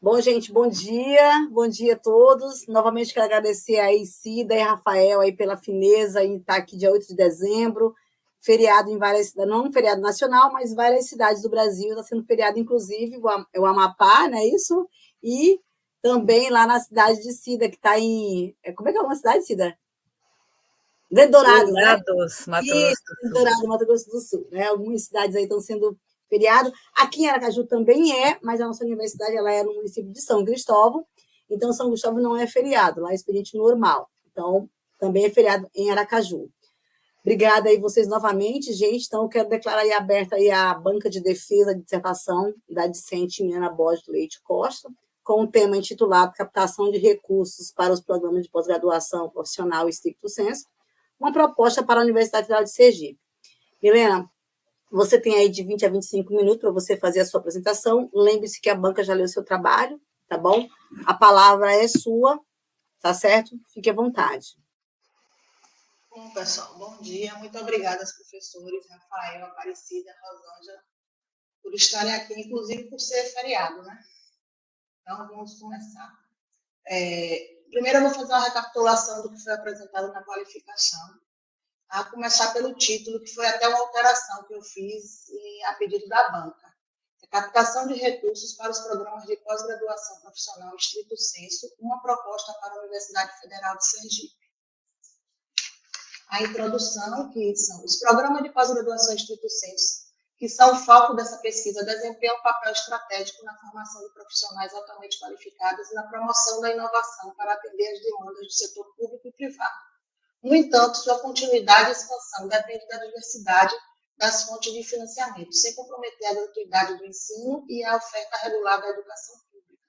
Bom, gente, bom dia a todos. Novamente quero agradecer aí Cida e Rafael aí pela fineza em estar aqui dia 8 de dezembro, feriado em várias cidades, não um feriado nacional, mas várias cidades do Brasil, está sendo feriado, inclusive, o Amapá, não é isso? E também lá na cidade de Cida, que está em... Como é que é uma cidade, Cida? Dourados, né? Dourados, Mato Isso, Grosso do Sul. Dourado, Mato Grosso do Sul, né? Algumas cidades aí estão sendo feriado. Aqui em Aracaju também é, mas a nossa universidade ela é no município de São Cristóvão, então São Cristóvão não é feriado, lá é expediente normal. Então, também é feriado em Aracaju. Obrigada aí vocês novamente, gente. Então, eu quero declarar aí aberta aí a banca de defesa de dissertação da discente Milena Borges Leite Costa, com o tema intitulado Captação de Recursos para os Programas de Pós-Graduação Profissional e Stricto Sensu, uma proposta para a Universidade Federal de Sergipe. Milena, você tem aí de 20 a 25 minutos para você fazer a sua apresentação. Lembre-se que a banca já leu o seu trabalho, tá bom? A palavra é sua, tá certo? Fique à vontade. Bom, pessoal, bom dia. Muito obrigada aos professores Rafael, Aparecida, Rosângela, por estarem aqui, inclusive por ser feriado, né? Então, vamos começar. Primeiro, eu vou fazer uma recapitulação do que foi apresentado na qualificação, a começar pelo título, que foi até uma alteração que eu fiz a pedido da banca. A captação de recursos para os programas de pós-graduação profissional estrito sensu, uma proposta para a Universidade Federal de Sergipe. A introdução, que são os programas de pós-graduação estrito sensu, que são o foco dessa pesquisa, desempenham um papel estratégico na formação de profissionais altamente qualificados e na promoção da inovação para atender as demandas do setor público e privado. No entanto, sua continuidade e expansão depende da diversidade das fontes de financiamento, sem comprometer a gratuidade do ensino e a oferta regular da educação pública.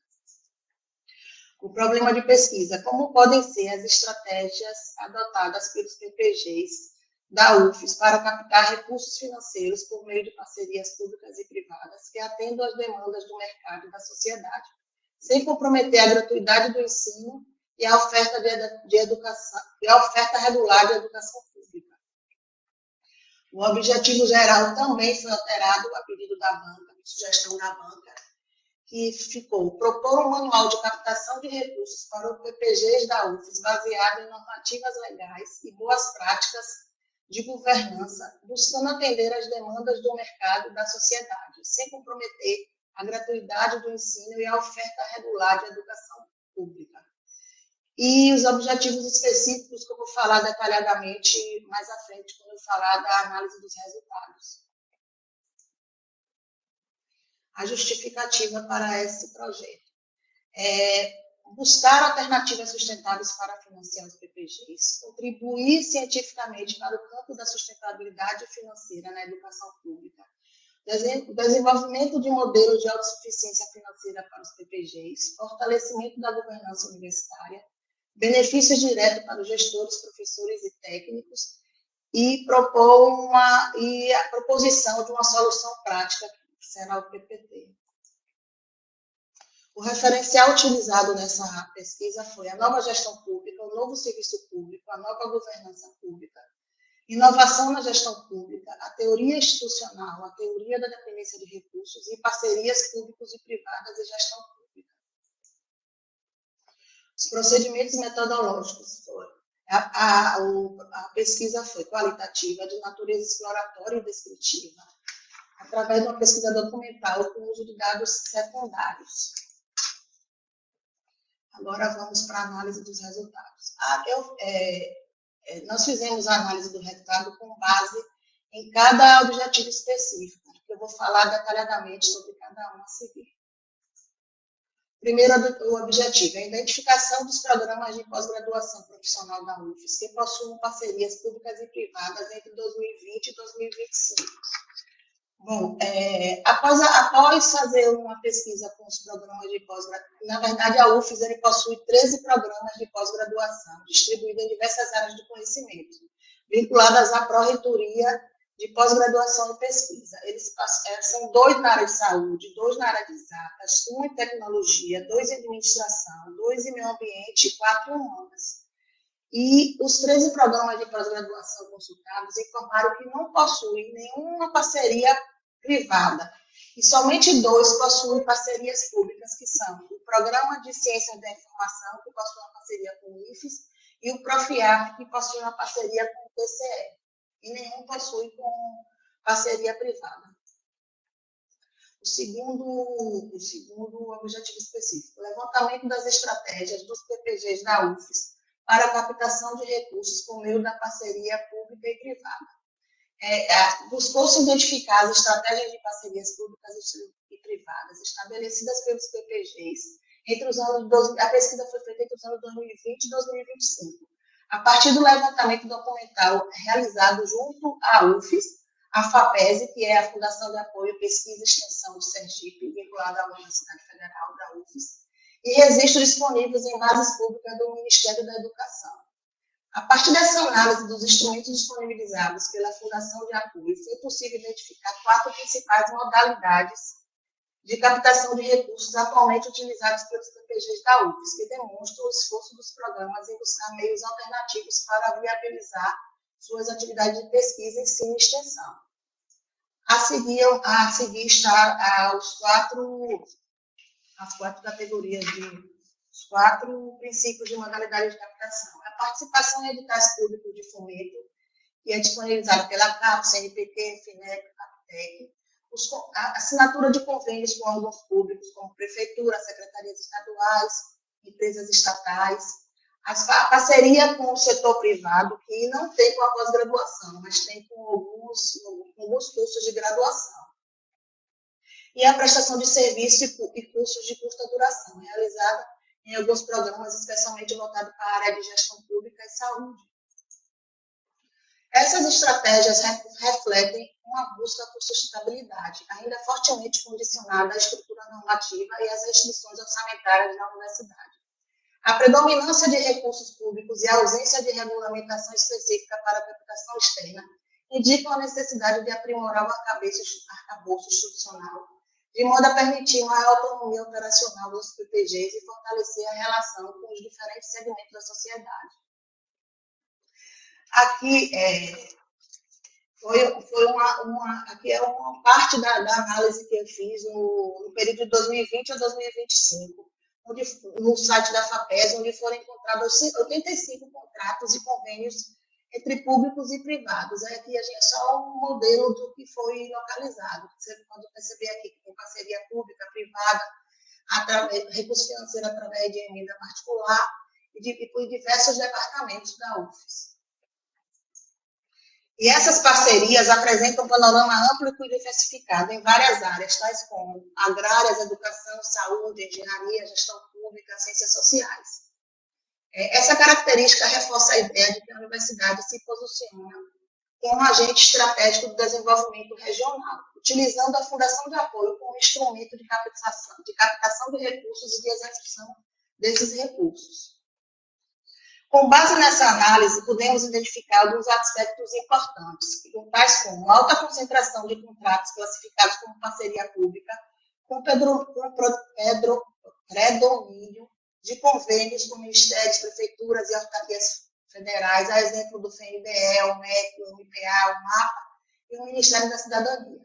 O problema de pesquisa: como podem ser as estratégias adotadas pelos PPGs da UFES para captar recursos financeiros por meio de parcerias públicas e privadas que atendam às demandas do mercado e da sociedade, sem comprometer a gratuidade do ensino e a oferta de educação e a oferta regular de educação pública. O objetivo geral também foi alterado a pedido da banca, sugestão da banca, que ficou propor um manual de captação de recursos para o PPGs da UFES baseado em normativas legais e boas práticas de governança, buscando atender às demandas do mercado e da sociedade, sem comprometer a gratuidade do ensino e a oferta regular de educação pública. E os objetivos específicos que eu vou falar detalhadamente mais à frente, quando eu falar da análise dos resultados. A justificativa para esse projeto é buscar alternativas sustentáveis para financiar os PPGs, contribuir cientificamente para o campo da sustentabilidade financeira na educação pública, desenvolvimento de modelos de autossuficiência financeira para os PPGs, fortalecimento da governança universitária, benefícios diretos para os gestores, professores e técnicos, e a proposição de uma solução prática, que será o PPT. O referencial utilizado nessa pesquisa foi a nova gestão pública, o novo serviço público, a nova governança pública, inovação na gestão pública, a teoria institucional, a teoria da dependência de recursos e parcerias públicos e privadas e gestão pública. Os procedimentos metodológicos foram: a pesquisa foi qualitativa, de natureza exploratória e descritiva, através de uma pesquisa documental com uso de dados secundários. Agora vamos para a análise dos resultados. Nós fizemos a análise do resultado com base em cada objetivo específico, que eu vou falar detalhadamente sobre cada um a seguir. Primeiro, o objetivo é a identificação dos programas de pós-graduação profissional da UFES que possuem parcerias públicas e privadas entre 2020 e 2025. Bom, após fazer uma pesquisa com os programas de pós-graduação, na verdade, a UFES ele possui 13 programas de pós-graduação, distribuídos em diversas áreas de conhecimento, vinculadas à pró-reitoria de pós-graduação e pesquisa. Eles são 2 na área de saúde, 2 na área de exatas, 1 em tecnologia, 2 em administração, 2 em meio ambiente e 4 em humanas. E os 13 programas de pós-graduação consultados informaram que não possuem nenhuma parceria privada e somente 2 possuem parcerias públicas, que são o Programa de Ciências da Informação, que possui uma parceria com o IFES, e o Profiap, que possui uma parceria com o TCE, e nenhum possui com parceria privada. O segundo objetivo específico, levantamento das estratégias dos PPGs da UFES para a captação de recursos por meio da parceria pública e privada. Buscou-se identificar as estratégias de parcerias públicas e privadas estabelecidas pelos PPGs entre os anos, a pesquisa foi feita entre os anos 2020 e 2025, a partir do levantamento documental realizado junto à UFES, a FAPESE, que é a Fundação de Apoio, Pesquisa e Extensão de Sergipe, vinculada à Universidade Federal da UFES, e registros disponíveis em bases públicas do Ministério da Educação. A partir dessa análise dos instrumentos disponibilizados pela Fundação de Apoio, foi possível identificar 4 principais modalidades de captação de recursos atualmente utilizados pelos PPGs da UFES, que demonstram o esforço dos programas em buscar meios alternativos para viabilizar suas atividades de pesquisa, ensino e extensão. A seguir está as 4 categorias os 4 princípios de modalidade de captação. A participação em editais públicos de fomento, que é disponibilizado pela CAP, CNPq, FINEP, APTEC, a assinatura de convênios com órgãos públicos, como prefeitura, secretarias estaduais, empresas estatais, a parceria com o setor privado, que não tem com a pós-graduação, mas tem com alguns cursos de graduação. E a prestação de serviço e cursos de curta duração, realizada em alguns programas, especialmente voltados para a área de gestão pública e saúde. Essas estratégias refletem uma busca por sustentabilidade, ainda fortemente condicionada à estrutura normativa e às restrições orçamentárias da universidade. A predominância de recursos públicos e a ausência de regulamentação específica para a captação externa indicam a necessidade de aprimorar o arcabouço institucional, de modo a permitir maior autonomia operacional dos PPGs e fortalecer a relação com os diferentes segmentos da sociedade. Aqui aqui é uma parte da análise que eu fiz no período de 2020 a 2025, no site da FAPES, onde foram encontrados 85 contratos e convênios entre públicos e privados. Aqui a gente é só um modelo do que foi localizado. Você pode perceber aqui que tem parceria pública, privada, recurso financeiro através de emenda particular e por diversos departamentos da UFES. E essas parcerias apresentam um panorama amplo e diversificado em várias áreas, tais como agrárias, educação, saúde, engenharia, gestão pública, ciências sociais. Essa característica reforça a ideia de que a universidade se posiciona como um agente estratégico do desenvolvimento regional, utilizando a Fundação de Apoio como instrumento de captação de recursos e de execução desses recursos. Com base nessa análise, podemos identificar alguns aspectos importantes, tais como alta concentração de contratos classificados como parceria pública, com predomínio de convênios com ministérios, prefeituras e autarquias federais, a exemplo do FNDE, o MEC, o MPA, o MAPA e o Ministério da Cidadania.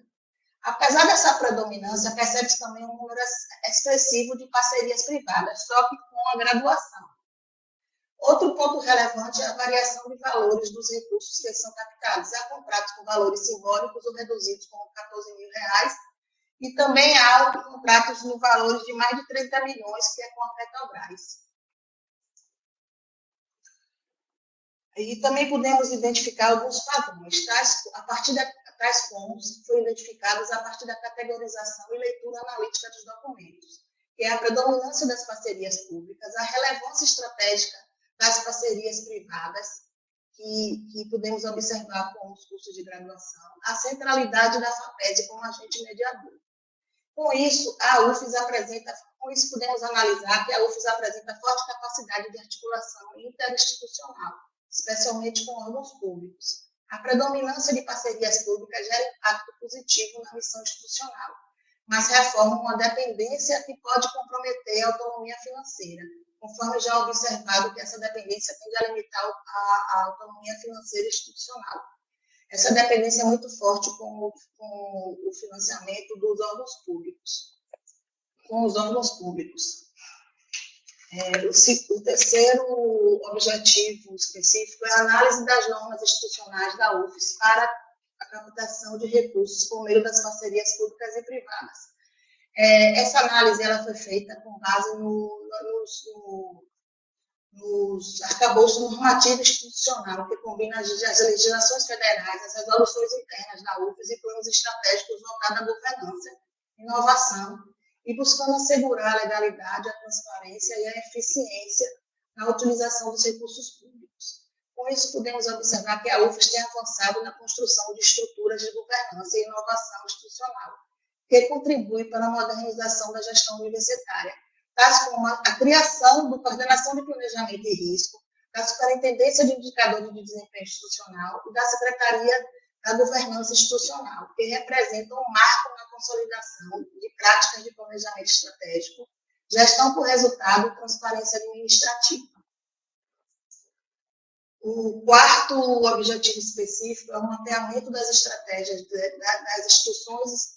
Apesar dessa predominância, percebe-se também um número expressivo de parcerias privadas, só que com a graduação. Outro ponto relevante é a variação de valores dos recursos que são captados. Há contratos com valores simbólicos ou reduzidos, como R$14.000, e também há contratos no valores de mais de 30 milhões, que é com a Petrobras. E também podemos identificar alguns padrões, tais como foram identificados a partir da categorização e leitura analítica dos documentos, que é a predominância das parcerias públicas, a relevância estratégica das parcerias privadas, que podemos observar com os cursos de graduação, a centralidade da FAPES como agente mediador. Com isso, podemos analisar que a UFES apresenta forte capacidade de articulação interinstitucional, especialmente com órgãos públicos. A predominância de parcerias públicas gera impacto positivo na missão institucional, mas reforma uma dependência que pode comprometer a autonomia financeira, conforme já observado que essa dependência tende a limitar a autonomia financeira institucional. essa dependência é muito forte com o financiamento dos órgãos públicos. Com os órgãos públicos. O terceiro objetivo específico é a análise das normas institucionais da UFES para a captação de recursos por meio das parcerias públicas e privadas. Essa análise ela foi feita com base nos arcabouços normativo institucional, que combina as legislações federais, as resoluções internas da UFES e planos estratégicos voltados à governança, inovação, e buscando assegurar a legalidade, a transparência e a eficiência na utilização dos recursos públicos. Com isso, podemos observar que a UFES tem avançado na construção de estruturas de governança e inovação institucional, que contribui para a modernização da gestão universitária, tais como a criação da coordenação de planejamento e risco, da Superintendência de Indicadores de Desempenho Institucional e da Secretaria da Governança Institucional, que representam um marco na consolidação de práticas de planejamento estratégico, gestão por resultado e transparência administrativa. O quarto objetivo específico é o mapeamento das estratégias das instituições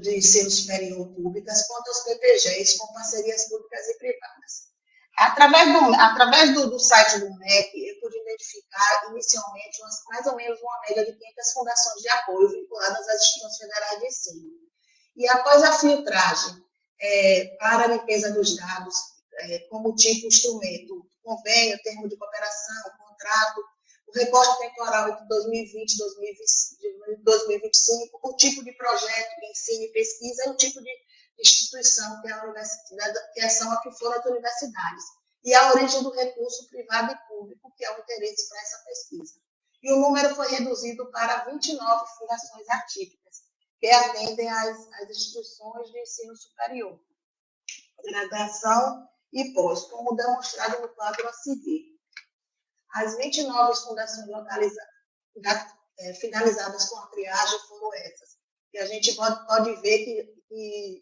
de ensino superior públicas quanto aos PPGs com parcerias públicas e privadas. Através do site do MEC, eu pude identificar inicialmente mais ou menos uma média de 500 fundações de apoio vinculadas às instituições federais de ensino. E após a filtragem para a limpeza dos dados, como tipo instrumento, convênio, termo de cooperação, contrato, o recorte temporal entre 2020 e 2025, o tipo de projeto de ensino e pesquisa e o tipo de instituição, que é a universidade, que são a que foram as universidades, e a origem do recurso privado e público, que é o interesse para essa pesquisa. E o número foi reduzido para 29 fundações atípicas, que atendem às instituições de ensino superior, graduação e pós, como demonstrado no quadro a seguir. As 29 fundações finalizadas com a triagem foram essas. E a gente pode ver que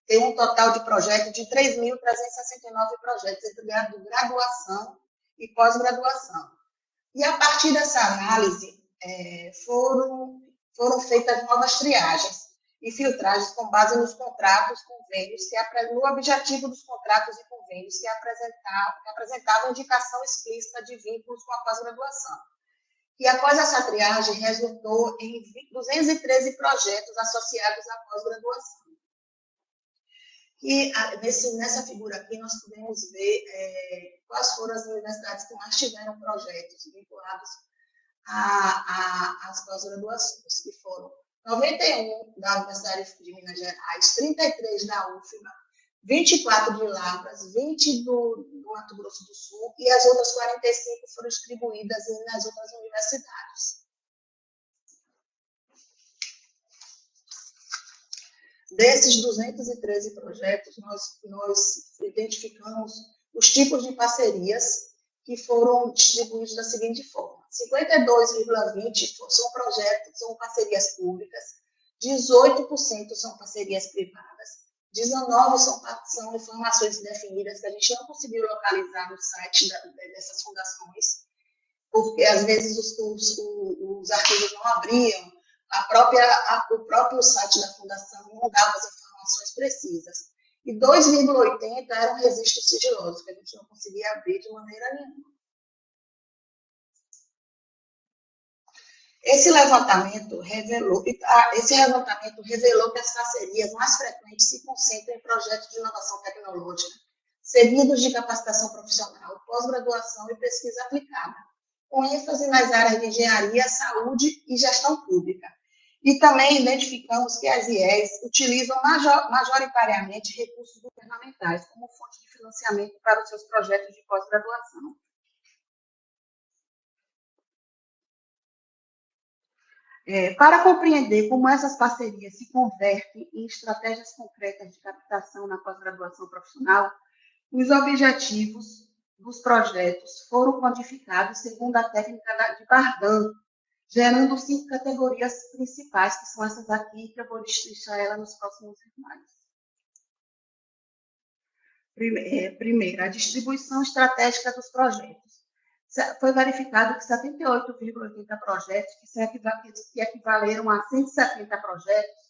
tem um total de projetos de 3.369 projetos entre graduação e pós-graduação. E a partir dessa análise, foram feitas novas triagens e filtragens com base nos contratos, convênios, no objetivo dos contratos e convênios que apresentavam indicação explícita de vínculos com a pós-graduação. E após essa triagem, resultou em 213 projetos associados à pós-graduação. E nessa figura aqui, nós podemos ver quais foram as universidades que mais tiveram projetos vinculados às pós-graduações, que foram 91 da Universidade de Minas Gerais, 33 da UFBA, 24 de Lavras, 20 do Mato Grosso do Sul, e as outras 45 foram distribuídas nas outras universidades. Desses 213 projetos, nós identificamos os tipos de parcerias que foram distribuídos da seguinte forma: 52,20% são parcerias públicas, 18% são parcerias privadas, 19% são informações definidas que a gente não conseguiu localizar no site dessas fundações, porque às vezes os arquivos não abriam, o próprio site da fundação não dava as informações precisas. E 2,80% eram registros sigilosos, que a gente não conseguia abrir de maneira nenhuma. Esse levantamento revelou que as parcerias mais frequentes se concentram em projetos de inovação tecnológica, seguidos de capacitação profissional, pós-graduação e pesquisa aplicada, com ênfase nas áreas de engenharia, saúde e gestão pública. E também identificamos que as IES utilizam majoritariamente recursos governamentais como fonte de financiamento para os seus projetos de pós-graduação. Para compreender como essas parcerias se convertem em estratégias concretas de captação na pós-graduação profissional, os objetivos dos projetos foram codificados segundo a técnica de Bardan, gerando 5 categorias principais, que são essas aqui, que eu vou destrinchar ela nos próximos slides. Primeiro, a distribuição estratégica dos projetos. foi verificado que 78,80 projetos, que equivaleram a 170 projetos,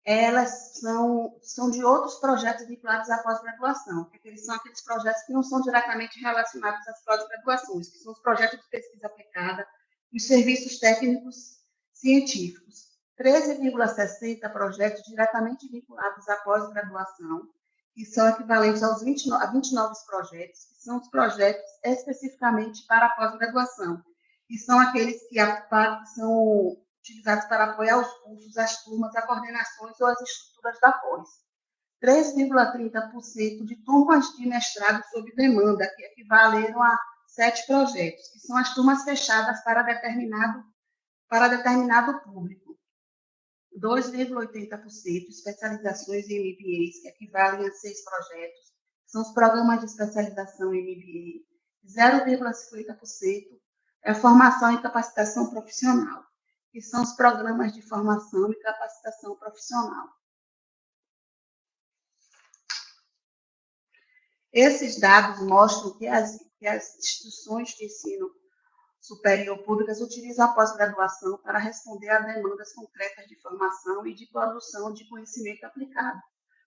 elas são de outros projetos vinculados à pós-graduação, que eles são aqueles projetos que não são diretamente relacionados às pós-graduações, que são os projetos de pesquisa aplicada, os serviços técnicos científicos. 13,60 projetos diretamente vinculados à pós-graduação, que são equivalentes a 20 novos projetos, que são os projetos especificamente para a pós-graduação, e são aqueles que são utilizados para apoiar os cursos, as turmas, as coordenações ou as estruturas da pós. 3,30% de turmas de mestrado sob demanda, que equivaleram a 7 projetos, que são as turmas fechadas para determinado público. 2,80% especializações em MBAs, que equivalem a 6 projetos, que são os programas de especialização em MBA. 0,50% é a formação e capacitação profissional, que são os programas de formação e capacitação profissional. Esses dados mostram que as instituições de ensino superior públicas utilizam a pós-graduação para responder a demandas concretas de formação e de produção de conhecimento aplicado,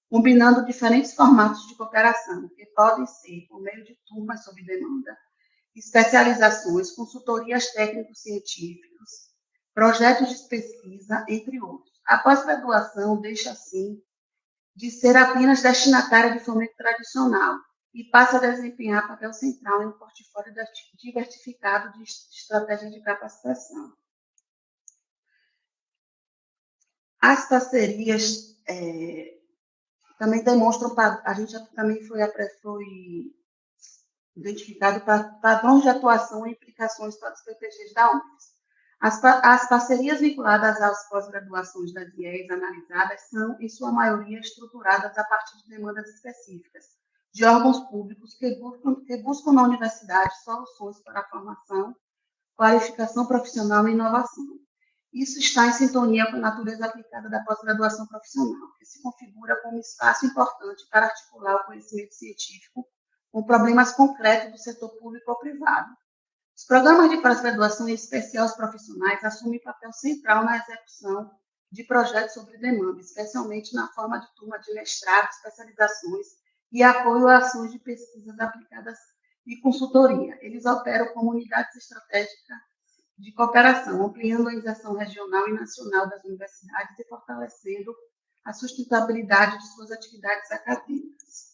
combinando diferentes formatos de cooperação, que podem ser por meio de turmas sob demanda, especializações, consultorias técnico-científicos, projetos de pesquisa, entre outros. A pós-graduação deixa, assim, de ser apenas destinatária de fomento tradicional e passa a desempenhar papel central em um portfólio diversificado de estratégias de capacitação. As parcerias também demonstram, a gente também foi identificado padrões de atuação e implicações para os PPGs da UFES. As parcerias vinculadas às pós-graduações das IES analisadas são, em sua maioria, estruturadas a partir de demandas específicas de órgãos públicos que buscam na universidade soluções para a formação, qualificação profissional e inovação. Isso está em sintonia com a natureza aplicada da pós-graduação profissional, que se configura como um espaço importante para articular o conhecimento científico com problemas concretos do setor público ou privado. Os programas de pós-graduação, em especial os profissionais, assumem papel central na execução de projetos sobre demanda, especialmente na forma de turma de mestrado, especializações e apoio a ações de pesquisas aplicadas e consultoria. Eles operam como unidades estratégicas de cooperação, ampliando a inserção regional e nacional das universidades e fortalecendo a sustentabilidade de suas atividades acadêmicas.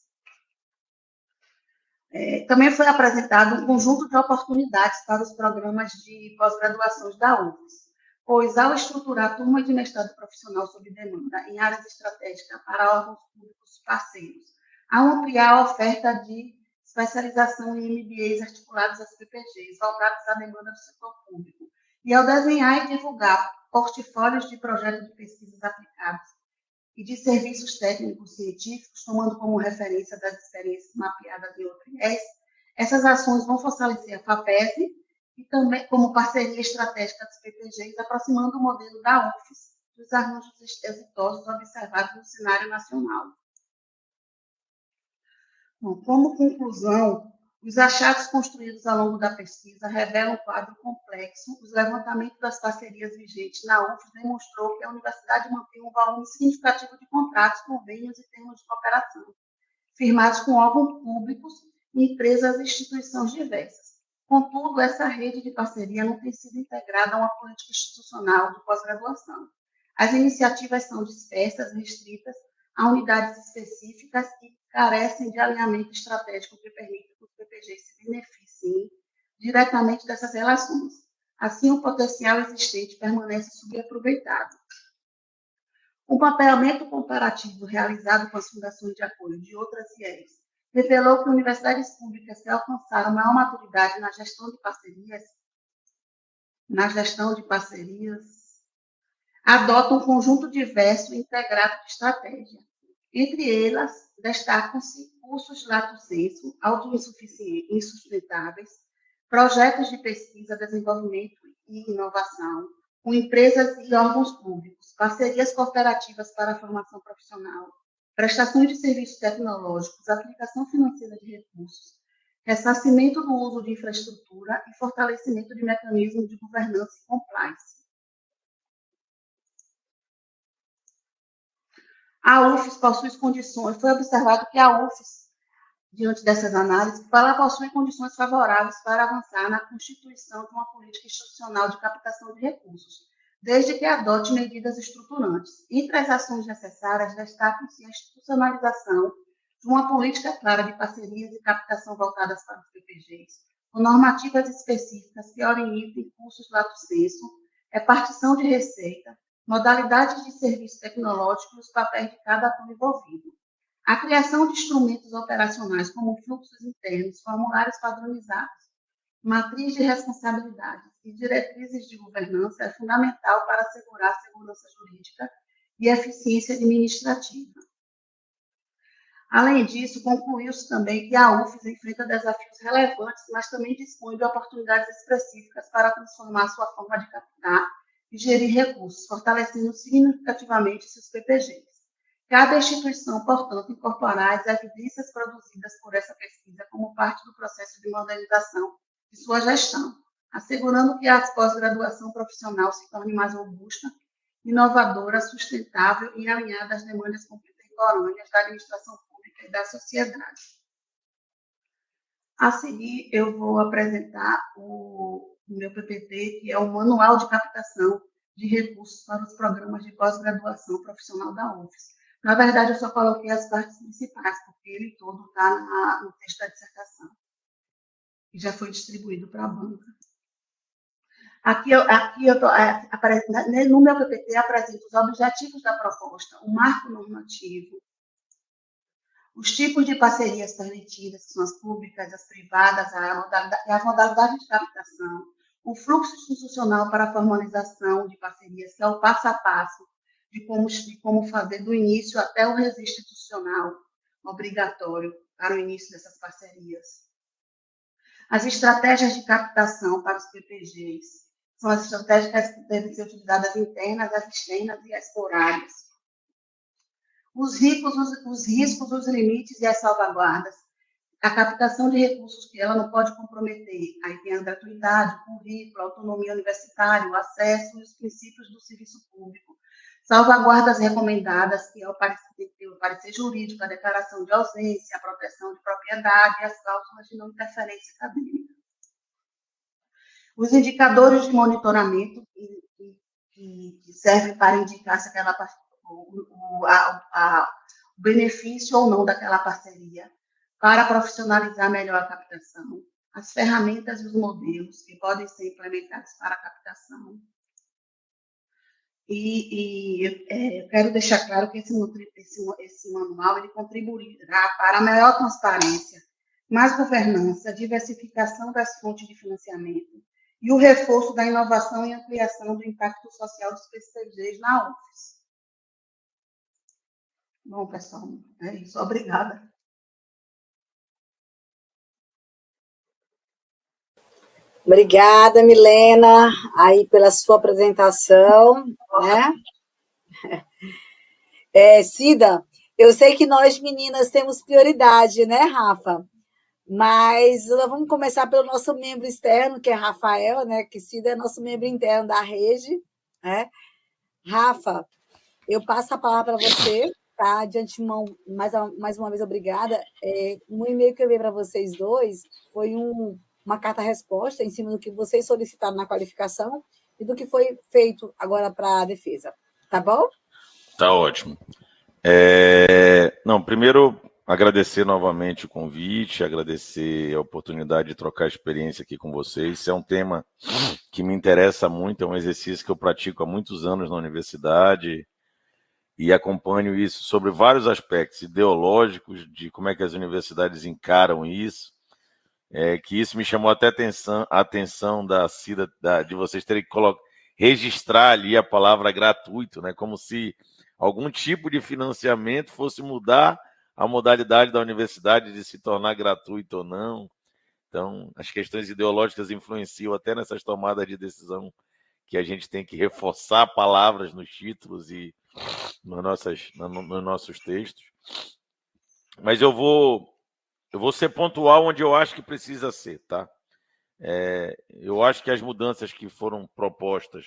Também foi apresentado um conjunto de oportunidades para os programas de pós-graduações da UFES, pois, ao estruturar turmas de mestrado profissional sob demanda em áreas estratégicas para órgãos públicos parceiros, ao ampliar a oferta de especialização em MBAs articulados às PPGs, voltados à demanda do setor público, e ao desenhar e divulgar portfólios de projetos de pesquisas aplicadas e de serviços técnicos científicos, tomando como referência das experiências mapeadas em outro IES, essas ações vão fortalecer a FAPESE e também como parceria estratégica dos PPGs, aproximando o modelo da UFES dos arranjos exitosos observados no cenário nacional. Bom, como conclusão, os achados construídos ao longo da pesquisa revelam um quadro complexo. Os levantamentos das parcerias vigentes na UFES demonstrou que a universidade mantém um volume significativo de contratos, convênios e termos de cooperação, firmados com órgãos públicos, empresas e instituições diversas. Contudo, essa rede de parceria não tem sido integrada a uma política institucional de pós-graduação. As iniciativas são dispersas, restritas a unidades específicas e carecem de alinhamento estratégico que permita que os PPGs se beneficiem diretamente dessas relações. Assim, o potencial existente permanece subaproveitado. O mapeamento comparativo realizado com as fundações de apoio de outras IES revelou que universidades públicas que alcançaram maior maturidade na gestão de parcerias, adotam um conjunto diverso e integrado de estratégia. Entre elas, destacam-se cursos lato sensu, autossustentáveis, projetos de pesquisa, desenvolvimento e inovação, com empresas e órgãos públicos, parcerias cooperativas para a formação profissional, prestações de serviços tecnológicos, aplicação financeira de recursos, ressarcimento do uso de infraestrutura e fortalecimento de mecanismos de governança e compliance. A UFES possui condições, foi observado que a UFES, diante dessas análises, ela possui condições favoráveis para avançar na constituição de uma política institucional de captação de recursos, desde que adote medidas estruturantes. Entre as ações necessárias, destacam-se a institucionalização de uma política clara de parcerias e captação voltadas para os PPGs, com normativas específicas que orientem cursos lato sensu, repartição de receita, modalidades de serviço tecnológico e os papéis de cada ator envolvido. A criação de instrumentos operacionais como fluxos internos, formulários padronizados, matriz de responsabilidades e diretrizes de governança é fundamental para assegurar a segurança jurídica e eficiência administrativa. Além disso, concluiu-se também que a UFES enfrenta desafios relevantes, mas também dispõe de oportunidades específicas para transformar sua forma de captar e gerir recursos, fortalecendo significativamente seus PPGs. Cabe à instituição, portanto, incorporar as evidências produzidas por essa pesquisa como parte do processo de modernização de sua gestão, assegurando que a pós-graduação profissional se torne mais robusta, inovadora, sustentável e alinhada às demandas contemporâneas da administração pública e da sociedade. A seguir, eu vou apresentar o meu PPT, que é o Manual de Captação de Recursos para os Programas de Pós-Graduação Profissional da UFES. Na verdade, eu só coloquei as partes principais, porque ele todo está no texto da dissertação, que já foi distribuído para a banca. No meu PPT, apresento os objetivos da proposta, o marco normativo, os tipos de parcerias permitidas, que são as públicas, as privadas, as modalidades de captação, o fluxo institucional para a formalização de parcerias, que é o passo a passo de como fazer do início até o registro institucional obrigatório para o início dessas parcerias. As estratégias de captação para os PPGs são as estratégias que devem ser utilizadas internas, as externas e as esporádicas. Os riscos, os limites e as salvaguardas. A captação de recursos que ela não pode comprometer. Aí tem a gratuidade, o currículo, a autonomia universitária, o acesso e os princípios do serviço público. Salvaguardas recomendadas, que é o parecer jurídico, a declaração de ausência, a proteção de propriedade e as cláusulas de não interferência acadêmica. Os indicadores de monitoramento que servem para indicar se aquela o benefício ou não daquela parceria, para profissionalizar melhor a captação, as ferramentas e os modelos que podem ser implementados para a captação. Eu quero deixar claro que esse manual ele contribuirá para a maior transparência, mais governança, diversificação das fontes de financiamento e o reforço da inovação e ampliação do impacto social dos PCGs na UFES. Bom, pessoal, é isso. Obrigada. Obrigada, Milena, aí pela sua apresentação, né? Cida, eu sei que nós meninas temos prioridade, né, Rafa? Mas vamos começar pelo nosso membro externo, que é Rafael, né? Que Cida é nosso membro interno da rede, né? Rafa, eu passo a palavra para você, tá? De antemão, mais uma vez, obrigada. No e-mail que eu enviei para vocês dois foi uma carta-resposta em cima do que vocês solicitaram na qualificação e do que foi feito agora para a defesa. Tá bom? Tá ótimo. Não, primeiro, agradecer novamente o convite, agradecer a oportunidade de trocar experiência aqui com vocês. Isso é um tema que me interessa muito, é um exercício que eu pratico há muitos anos na universidade e acompanho isso sobre vários aspectos ideológicos de como é que as universidades encaram isso. Que isso me chamou até a atenção da Cida, de vocês terem que registrar ali a palavra gratuito, né? Como se algum tipo de financiamento fosse mudar a modalidade da universidade de se tornar gratuito ou não. Então, as questões ideológicas influenciam até nessas tomadas de decisão que a gente tem que reforçar palavras nos títulos e nos nossos textos. Mas eu vou eu vou ser pontual onde eu acho que precisa ser, tá? Eu acho que as mudanças que foram propostas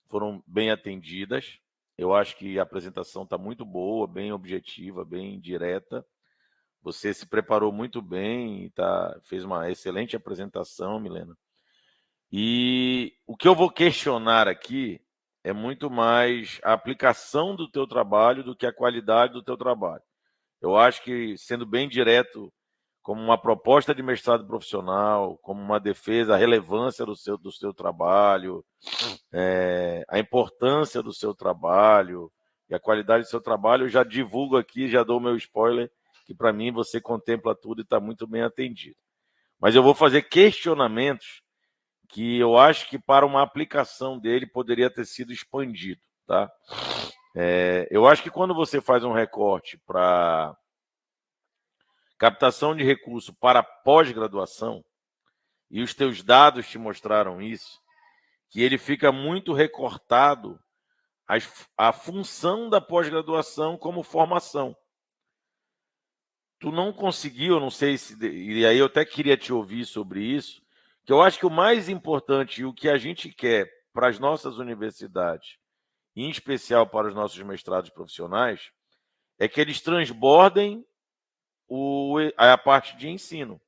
foram bem atendidas. Eu acho que a apresentação está muito boa, bem objetiva, bem direta. Você se preparou muito bem, fez uma excelente apresentação, Milena. E o que eu vou questionar aqui é muito mais a aplicação do teu trabalho do que a qualidade do teu trabalho. Eu acho que, sendo bem direto, como uma proposta de mestrado profissional, como uma defesa, a relevância do seu trabalho, a importância do seu trabalho e a qualidade do seu trabalho, eu já divulgo aqui, já dou o meu spoiler, que para mim você contempla tudo e está muito bem atendido. Mas eu vou fazer questionamentos que eu acho que para uma aplicação dele poderia ter sido expandido, tá? Eu acho que quando você faz um recorte para captação de recurso para pós-graduação, e os teus dados te mostraram isso, que ele fica muito recortado a função da pós-graduação como formação. Tu não conseguiu, não sei se... E aí eu até queria te ouvir sobre isso, que eu acho que o mais importante e o que a gente quer para as nossas universidades, em especial para os nossos mestrados profissionais, é que eles transbordem a parte de ensino.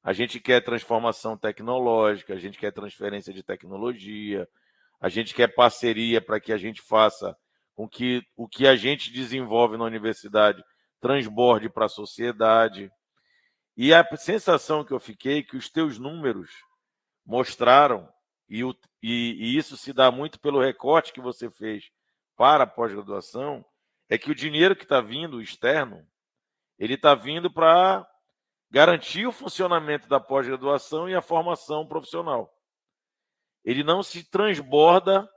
A gente quer transformação tecnológica, a gente quer transferência de tecnologia, a gente quer parceria para que a gente faça com que o que a gente desenvolve na universidade transborde para a sociedade. E a sensação que eu fiquei é que os teus números mostraram, e isso se dá muito pelo recorte que você fez para a pós-graduação, é que o dinheiro que está vindo externo, ele está vindo para garantir o funcionamento da pós-graduação e a formação profissional. Ele não se transborda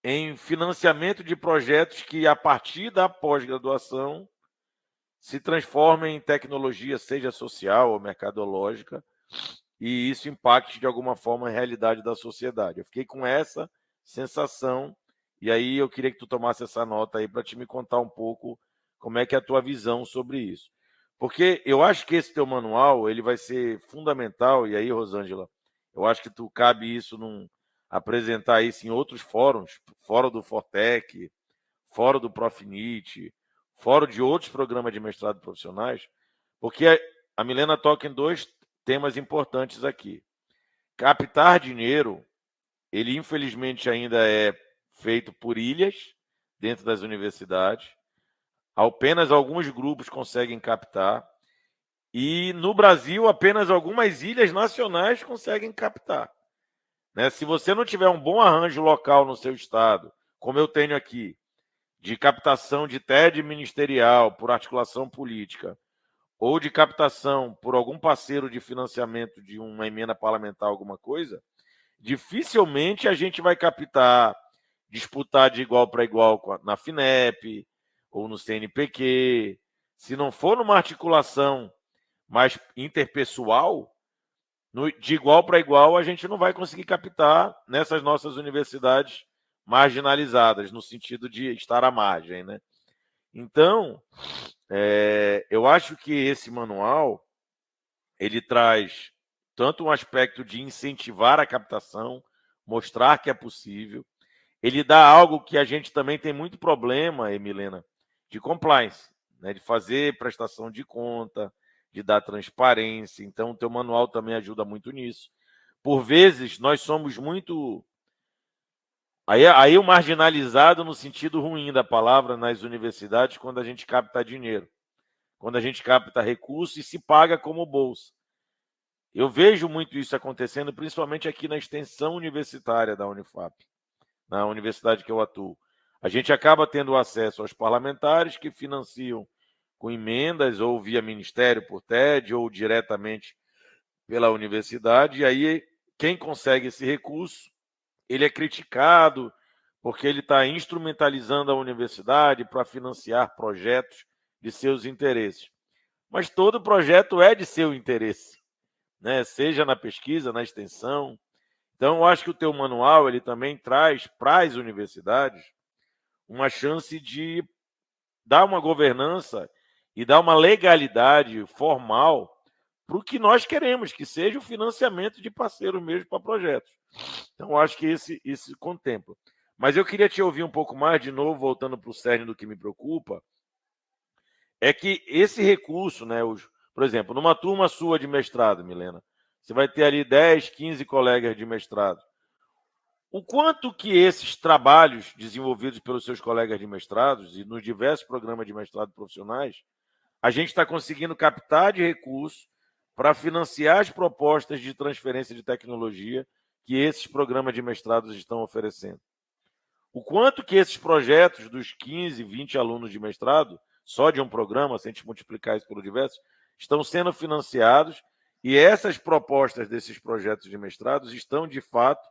em financiamento de projetos que, a partir da pós-graduação, se transformem em tecnologia, seja social ou mercadológica, e isso impacte de alguma forma a realidade da sociedade. Eu fiquei com essa sensação, e aí eu queria que tu tomasse essa nota aí para te me contar um pouco como é que é a tua visão sobre isso. Porque eu acho que esse teu manual ele vai ser fundamental, e aí, Rosângela, eu acho que tu cabe isso apresentar isso em outros fóruns, fórum do Fortec, fórum do Profinit, fórum de outros programas de mestrado profissionais, porque a Milena toca em dois temas importantes aqui. Captar dinheiro, ele infelizmente ainda é feito por ilhas dentro das universidades. Apenas alguns grupos conseguem captar. E no Brasil, apenas algumas ilhas nacionais conseguem captar. Né? Se você não tiver um bom arranjo local no seu estado, como eu tenho aqui, de captação de TED ministerial por articulação política, ou de captação por algum parceiro de financiamento de uma emenda parlamentar, alguma coisa, dificilmente a gente vai captar, disputar de igual para igual na FINEP ou no CNPq. Se não for numa articulação mais interpessoal, de igual para igual, a gente não vai conseguir captar nessas nossas universidades marginalizadas, no sentido de estar à margem, né? Então, eu acho que esse manual ele traz tanto um aspecto de incentivar a captação, mostrar que é possível. Ele dá algo que a gente também tem muito problema, Emilena, de compliance, né? De fazer prestação de conta, de dar transparência. Então, o teu manual também ajuda muito nisso. Por vezes, nós somos muito... Aí o marginalizado no sentido ruim da palavra nas universidades, quando a gente capta dinheiro, quando a gente capta recurso e se paga como bolsa. Eu vejo muito isso acontecendo, principalmente aqui na extensão universitária da Unifap, na universidade que eu atuo. A gente acaba tendo acesso aos parlamentares que financiam com emendas ou via ministério por TED ou diretamente pela universidade, e aí quem consegue esse recurso, ele é criticado porque ele está instrumentalizando a universidade para financiar projetos de seus interesses. Mas todo projeto é de seu interesse, né? Seja na pesquisa, na extensão. Então, eu acho que o teu manual ele também traz para as universidades uma chance de dar uma governança e dar uma legalidade formal para o que nós queremos, que seja o financiamento de parceiros mesmo para projetos. Então, eu acho que isso contempla. Mas eu queria te ouvir um pouco mais, de novo, voltando para o cerne do que me preocupa, é que esse recurso, né, por exemplo, numa turma sua de mestrado, Milena, você vai ter ali 10, 15 colegas de mestrado. O quanto que esses trabalhos desenvolvidos pelos seus colegas de mestrados e nos diversos programas de mestrado profissionais, a gente está conseguindo captar de recursos para financiar as propostas de transferência de tecnologia que esses programas de mestrados estão oferecendo. O quanto que esses projetos dos 15, 20 alunos de mestrado, só de um programa, se a gente multiplicar isso pelo diverso, estão sendo financiados e essas propostas desses projetos de mestrados estão, de fato,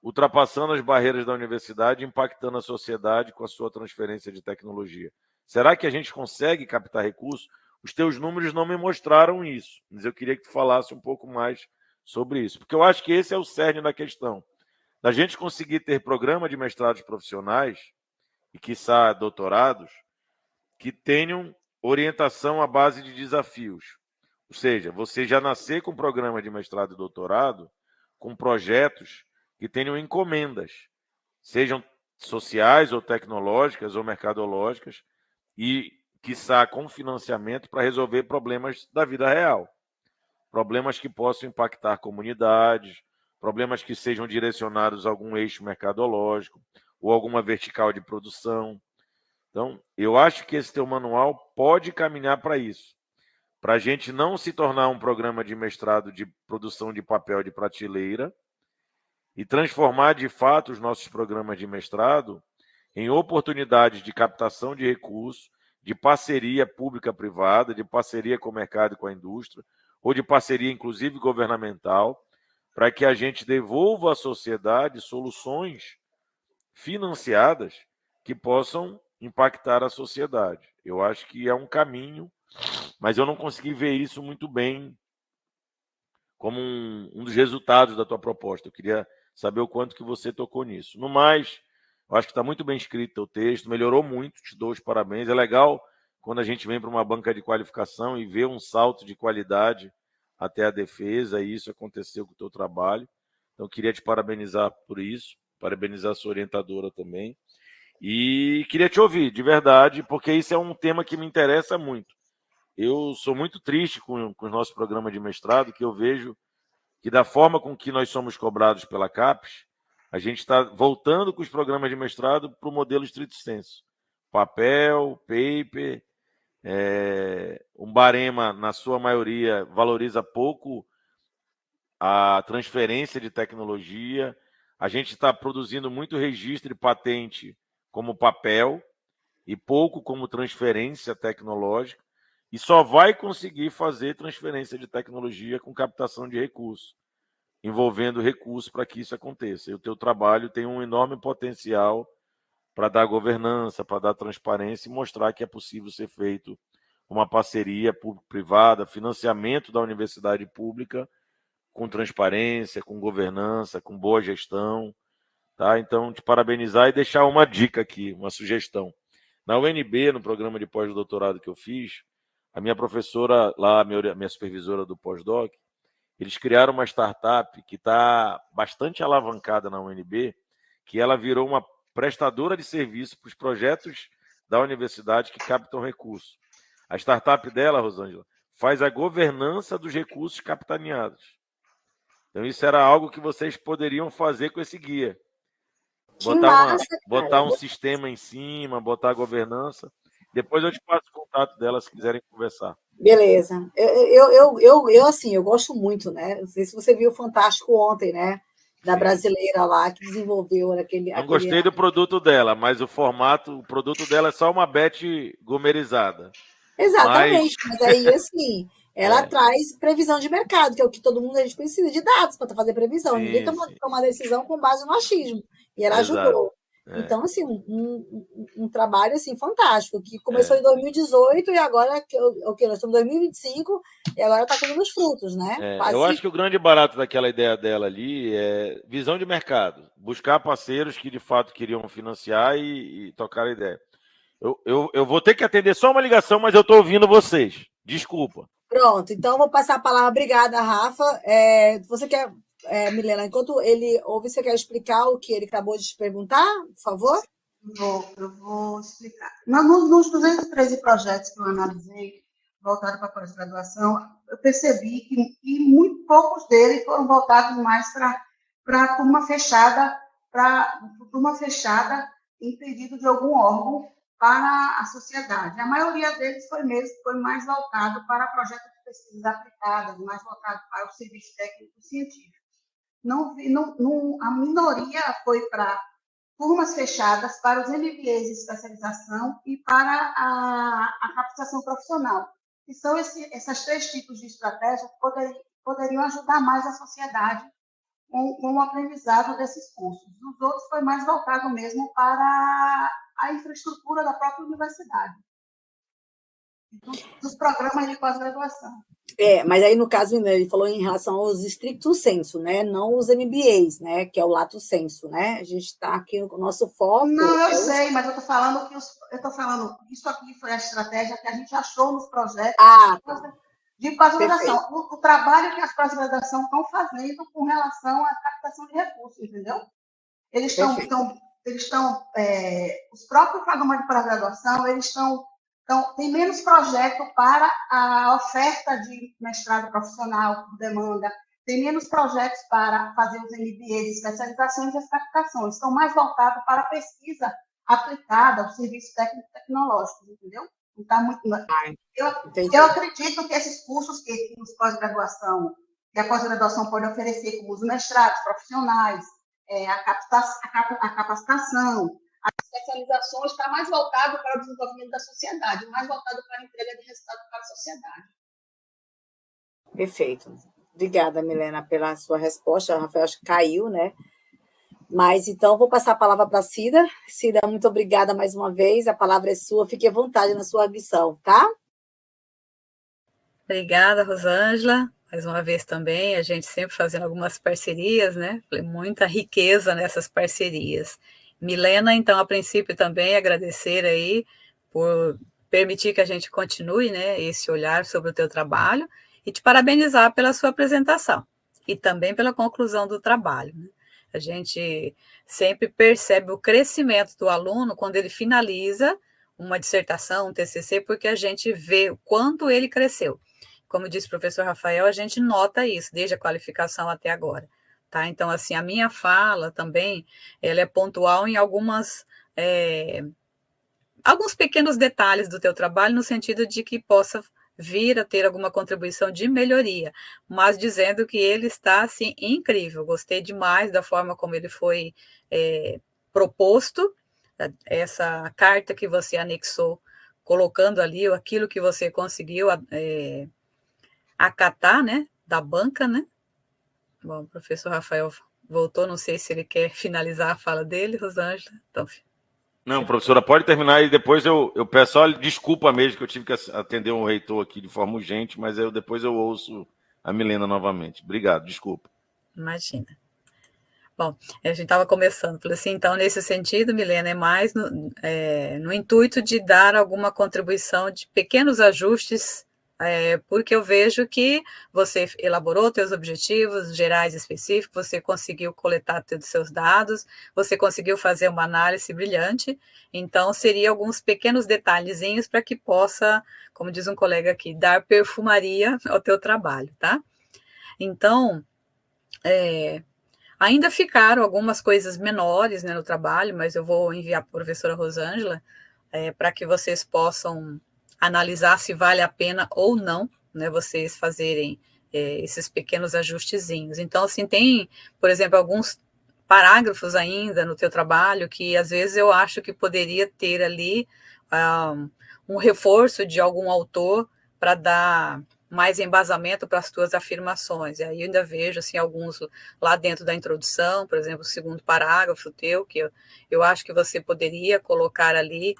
ultrapassando as barreiras da universidade, impactando a sociedade com a sua transferência de tecnologia. Será que a gente consegue captar recursos? Os teus números não me mostraram isso, mas eu queria que tu falasse um pouco mais sobre isso, porque eu acho que esse é o cerne da questão. Da gente conseguir ter programa de mestrados profissionais e, quiçá, doutorados, que tenham orientação à base de desafios. Ou seja, você já nascer com programa de mestrado e doutorado, com projetos que tenham encomendas, sejam sociais ou tecnológicas ou mercadológicas, e, quiçá, com financiamento para resolver problemas da vida real. Problemas que possam impactar comunidades, problemas que sejam direcionados a algum eixo mercadológico ou alguma vertical de produção. Então, eu acho que esse teu manual pode caminhar para isso, para a gente não se tornar um programa de mestrado de produção de papel de prateleira e transformar, de fato, os nossos programas de mestrado em oportunidades de captação de recursos, de parceria pública-privada, de parceria com o mercado e com a indústria, ou de parceria, inclusive, governamental, para que a gente devolva à sociedade soluções financiadas que possam impactar a sociedade. Eu acho que é um caminho, mas eu não consegui ver isso muito bem como um dos resultados da tua proposta. Eu queria saber o quanto que você tocou nisso. No mais, eu acho que está muito bem escrito o texto, melhorou muito, te dou os parabéns. É legal quando a gente vem para uma banca de qualificação e vê um salto de qualidade até a defesa, e isso aconteceu com o teu trabalho. Então, queria te parabenizar por isso, parabenizar a sua orientadora também. E queria te ouvir, de verdade, porque isso é um tema que me interessa muito. Eu sou muito triste com os nossos programas de mestrado, que eu vejo que, da forma com que nós somos cobrados pela CAPES, a gente está voltando com os programas de mestrado para o modelo stricto sensu. Papel, paper, um barema, na sua maioria, valoriza pouco a transferência de tecnologia. A gente está produzindo muito registro e patente como papel e pouco como transferência tecnológica, e só vai conseguir fazer transferência de tecnologia com captação de recursos, envolvendo recursos para que isso aconteça. E o teu trabalho tem um enorme potencial para dar governança, para dar transparência e mostrar que é possível ser feito uma parceria público-privada, financiamento da universidade pública com transparência, com governança, com boa gestão. Tá? Então, te parabenizar e deixar uma dica aqui, uma sugestão. Na UNB, no programa de pós-doutorado que eu fiz, a minha professora lá, minha supervisora do pós-doc, eles criaram uma startup que está bastante alavancada na UNB, que ela virou uma prestadora de serviço para os projetos da universidade que captam recursos. A startup dela, Rosângela, faz a governança dos recursos capitaneados. Então, isso era algo que vocês poderiam fazer com esse guia. Que massa, botar um sistema em cima, botar a governança. Depois eu te passo o contato dela se quiserem conversar. Beleza. Assim, eu gosto muito, né? Não sei se você viu o Fantástico ontem, né? Da brasileira lá que desenvolveu aquele. Não gostei do produto dela, mas o produto dela é só uma Beth gomerizada. Exatamente, mas aí, assim, ela traz previsão de mercado, que é o que todo mundo a gente precisa de dados para fazer previsão. Sim, Ninguém toma decisão com base no achismo. E ela ajudou. Então, assim, um trabalho assim, fantástico, que começou em 2018 e agora, nós estamos em 2025 e agora está colhendo os frutos, né? Eu acho que o grande barato daquela ideia dela ali é visão de mercado, buscar parceiros que de fato queriam financiar e tocar a ideia. Eu vou ter que atender só uma ligação, mas eu estou ouvindo vocês. Desculpa. Pronto, então eu vou passar a palavra. Obrigada, Rafa. Você quer, Milena, enquanto ele ouve, você quer explicar o que ele acabou de te perguntar, por favor? Eu vou explicar. Nos 213 projetos que eu analisei, voltados para a pós-graduação, eu percebi que muito poucos deles foram voltados mais para turma fechada, em pedido de algum órgão para a sociedade. A maioria deles foi mais voltado para projetos de pesquisas aplicadas, mais voltado para o serviço técnico-científico. A minoria foi para turmas fechadas, para os MBAs de especialização e para a capacitação profissional. Que são esses 3 tipos de estratégia que poderiam ajudar mais a sociedade com o aprendizado desses cursos. Os outros foi mais voltado mesmo para a infraestrutura da própria universidade, dos programas de pós-graduação. Mas aí, no caso, ele falou em relação aos stricto sensu, né? Não os MBAs, né? Que é o lato sensu, né? A gente está aqui no nosso foco. Não, eu sei, mas eu estou falando que isso aqui foi a estratégia que a gente achou nos projetos de pós-graduação. O trabalho que as pós-graduações estão fazendo com relação à captação de recursos, entendeu? Eles estão os próprios programas de pós-graduação, tem menos projeto para a oferta de mestrado profissional por demanda, tem menos projetos para fazer os MBAs, especializações e as captações, estão mais voltados para a pesquisa aplicada, os serviços técnico-tecnológicos, entendeu? Não está muito. Eu acredito que esses cursos que a pós-graduação pode oferecer, como os mestrados profissionais, a capacitação, as especializações, está mais voltado para o desenvolvimento da sociedade, mais voltado para a entrega de resultado para a sociedade. Perfeito. Obrigada, Milena, pela sua resposta. O Rafael acho que caiu, né? Mas, então, vou passar a palavra para a Cida. Cida, muito obrigada mais uma vez. A palavra é sua. Fique à vontade na sua audição, tá? Obrigada, Rosângela. Mais uma vez também, a gente sempre fazendo algumas parcerias, né? Muita riqueza nessas parcerias. Milena, então, a princípio também agradecer aí por permitir que a gente continue, né, esse olhar sobre o teu trabalho e te parabenizar pela sua apresentação e também pela conclusão do trabalho, né? A gente sempre percebe o crescimento do aluno quando ele finaliza uma dissertação, um TCC, porque a gente vê o quanto ele cresceu. Como disse o professor Rafael, a gente nota isso desde a qualificação até agora. Tá? Então, assim, a minha fala também, ela é pontual em alguns pequenos detalhes do teu trabalho, no sentido de que possa vir a ter alguma contribuição de melhoria, mas dizendo que ele está, assim, incrível. Gostei demais da forma como ele foi proposto, essa carta que você anexou, colocando ali aquilo que você conseguiu acatar, né, da banca, né? Bom, o professor Rafael voltou, não sei se ele quer finalizar a fala dele, Rosângela. Então, não, professora, pode terminar e depois eu peço só desculpa mesmo que eu tive que atender um reitor aqui de forma urgente, mas depois eu ouço a Milena novamente. Obrigado, desculpa. Imagina. Bom, a gente estava começando, falei assim, então, nesse sentido, Milena, é mais no intuito de dar alguma contribuição de pequenos ajustes, porque eu vejo que você elaborou seus objetivos gerais específicos, você conseguiu coletar todos os seus dados, você conseguiu fazer uma análise brilhante, então seria alguns pequenos detalhezinhos para que possa, como diz um colega aqui, dar perfumaria ao teu trabalho, tá? Então, ainda ficaram algumas coisas menores, né, no trabalho, mas eu vou enviar para a professora Rosângela para que vocês possam analisar se vale a pena ou não, né, vocês fazerem esses pequenos ajustezinhos. Então, assim, tem, por exemplo, alguns parágrafos ainda no teu trabalho que, às vezes, eu acho que poderia ter ali um reforço de algum autor para dar mais embasamento para as tuas afirmações. E aí eu ainda vejo, assim, alguns lá dentro da introdução, por exemplo, o segundo parágrafo teu, que eu acho que você poderia colocar ali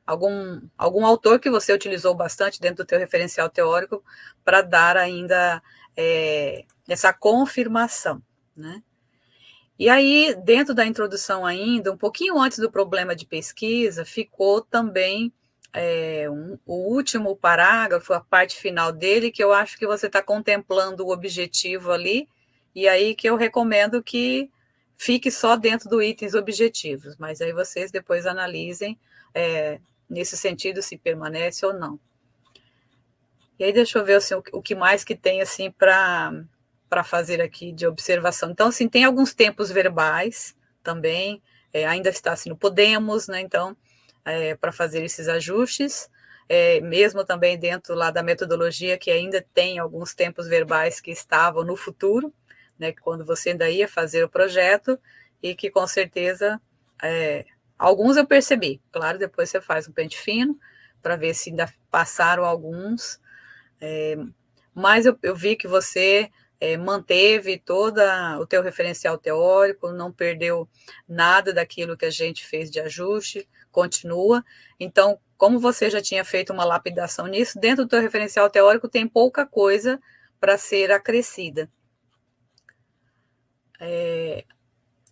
algum autor que você utilizou bastante dentro do teu referencial teórico para dar ainda essa confirmação, né? E aí, dentro da introdução ainda, um pouquinho antes do problema de pesquisa, ficou também o último parágrafo, a parte final dele, que eu acho que você está contemplando o objetivo ali, e aí que eu recomendo que fique só dentro do itens objetivos, mas aí vocês depois analisem nesse sentido se permanece ou não. E aí deixa eu ver assim, o que mais que tem assim para fazer aqui de observação. Então, assim, tem alguns tempos verbais também, ainda está assim no podemos, né? Então, para fazer esses ajustes, mesmo também dentro lá da metodologia, que ainda tem alguns tempos verbais que estavam no futuro, né? Quando você ainda ia fazer o projeto, e que com certeza, alguns eu percebi, claro, depois você faz um pente fino, para ver se ainda passaram alguns, mas eu vi que você manteve todo o teu referencial teórico, não perdeu nada daquilo que a gente fez de ajuste, continua. Então, como você já tinha feito uma lapidação nisso, dentro do teu referencial teórico tem pouca coisa para ser acrescida.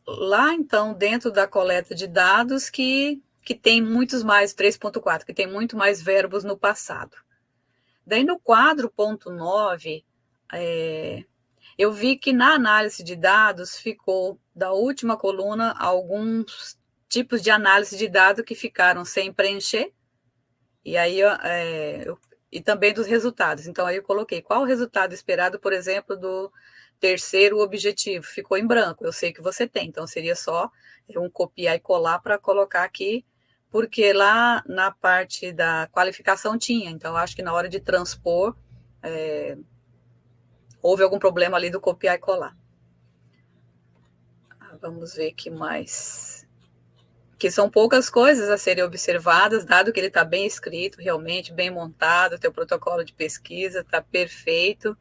Lá, então, dentro da coleta de dados, que tem muitos mais, 3.4, que tem muito mais verbos no passado. Daí, no quadro ponto 9, eu vi que na análise de dados ficou, da última coluna, alguns tipos de análise de dados que ficaram sem preencher, e aí e também dos resultados. Então, aí eu coloquei qual o resultado esperado, por exemplo, do terceiro objetivo. Ficou em branco, eu sei que você tem, então seria só um copiar e colar para colocar aqui, porque lá na parte da qualificação tinha, então acho que na hora de transpor, houve algum problema ali do copiar e colar. Vamos ver o que mais. Que são poucas coisas a serem observadas, dado que ele está bem escrito, realmente, bem montado, teu protocolo de pesquisa está perfeito.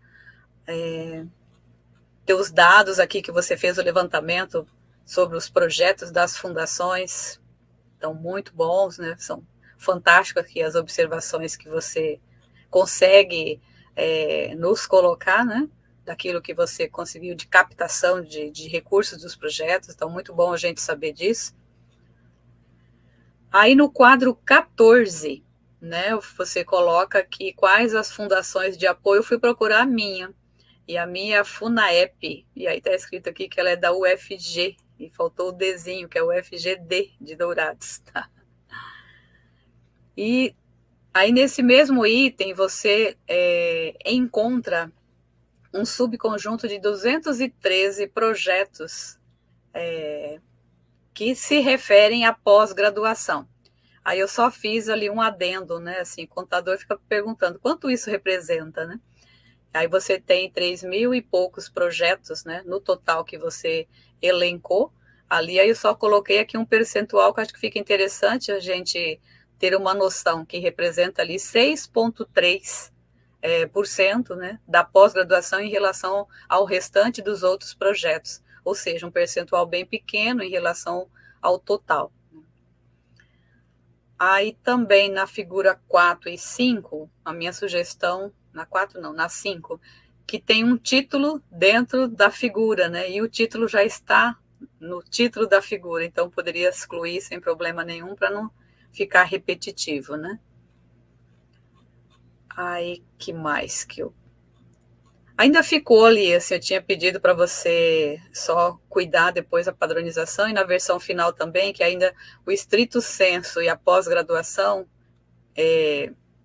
Teus dados aqui que você fez o levantamento sobre os projetos das fundações estão muito bons, né? São fantásticas aqui as observações que você consegue nos colocar, né? Daquilo que você conseguiu de captação de recursos dos projetos, então muito bom a gente saber disso. Aí no quadro 14, né, você coloca aqui quais as fundações de apoio, eu fui procurar a minha, e a minha é a FUNAEP, e aí está escrito aqui que ela é da UFG, e faltou o Dzinho, que é o UFGD de Dourados, tá? E aí nesse mesmo item você encontra um subconjunto de 213 projetos que se referem à pós-graduação. Aí eu só fiz ali um adendo, né? Assim, o contador fica perguntando quanto isso representa, né? Aí você tem 3.000 e poucos projetos, né? No total que você elencou ali. Aí eu só coloquei aqui um percentual que acho que fica interessante a gente ter uma noção, que representa ali 6,3%, né, da pós-graduação em relação ao restante dos outros projetos, ou seja, um percentual bem pequeno em relação ao total. Aí também na figura 4 e 5, a minha sugestão, na 4 não, na 5, que tem um título dentro da figura, né, e o título já está no título da figura, então poderia excluir sem problema nenhum para não ficar repetitivo, né? Aí, que mais que eu... Ainda ficou ali, assim, eu tinha pedido para você só cuidar depois da padronização, e na versão final também, que ainda o estrito sensu e a pós-graduação,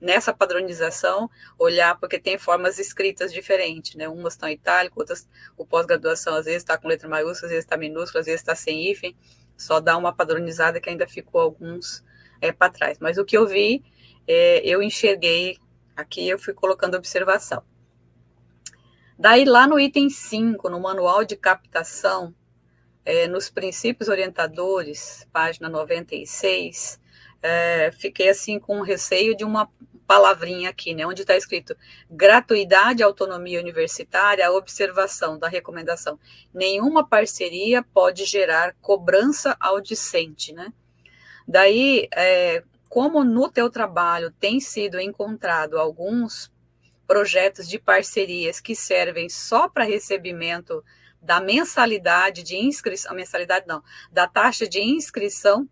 nessa padronização, olhar, porque tem formas escritas diferentes, né? Umas estão em itálico, outras, o pós-graduação às vezes está com letra maiúscula, às vezes está minúscula, às vezes está sem hífen, só dá uma padronizada que ainda ficou alguns para trás. Mas o que eu vi, eu enxerguei aqui, eu fui colocando observação. Daí, lá no item 5, no manual de captação, nos princípios orientadores, página 96, fiquei assim com receio de uma palavrinha aqui, né, onde está escrito gratuidade, autonomia universitária, a observação da recomendação. Nenhuma parceria pode gerar cobrança ao discente, né? Daí, como no teu trabalho tem sido encontrado alguns projetos de parcerias que servem só para recebimento da mensalidade de inscrição, mensalidade não, da taxa de inscrição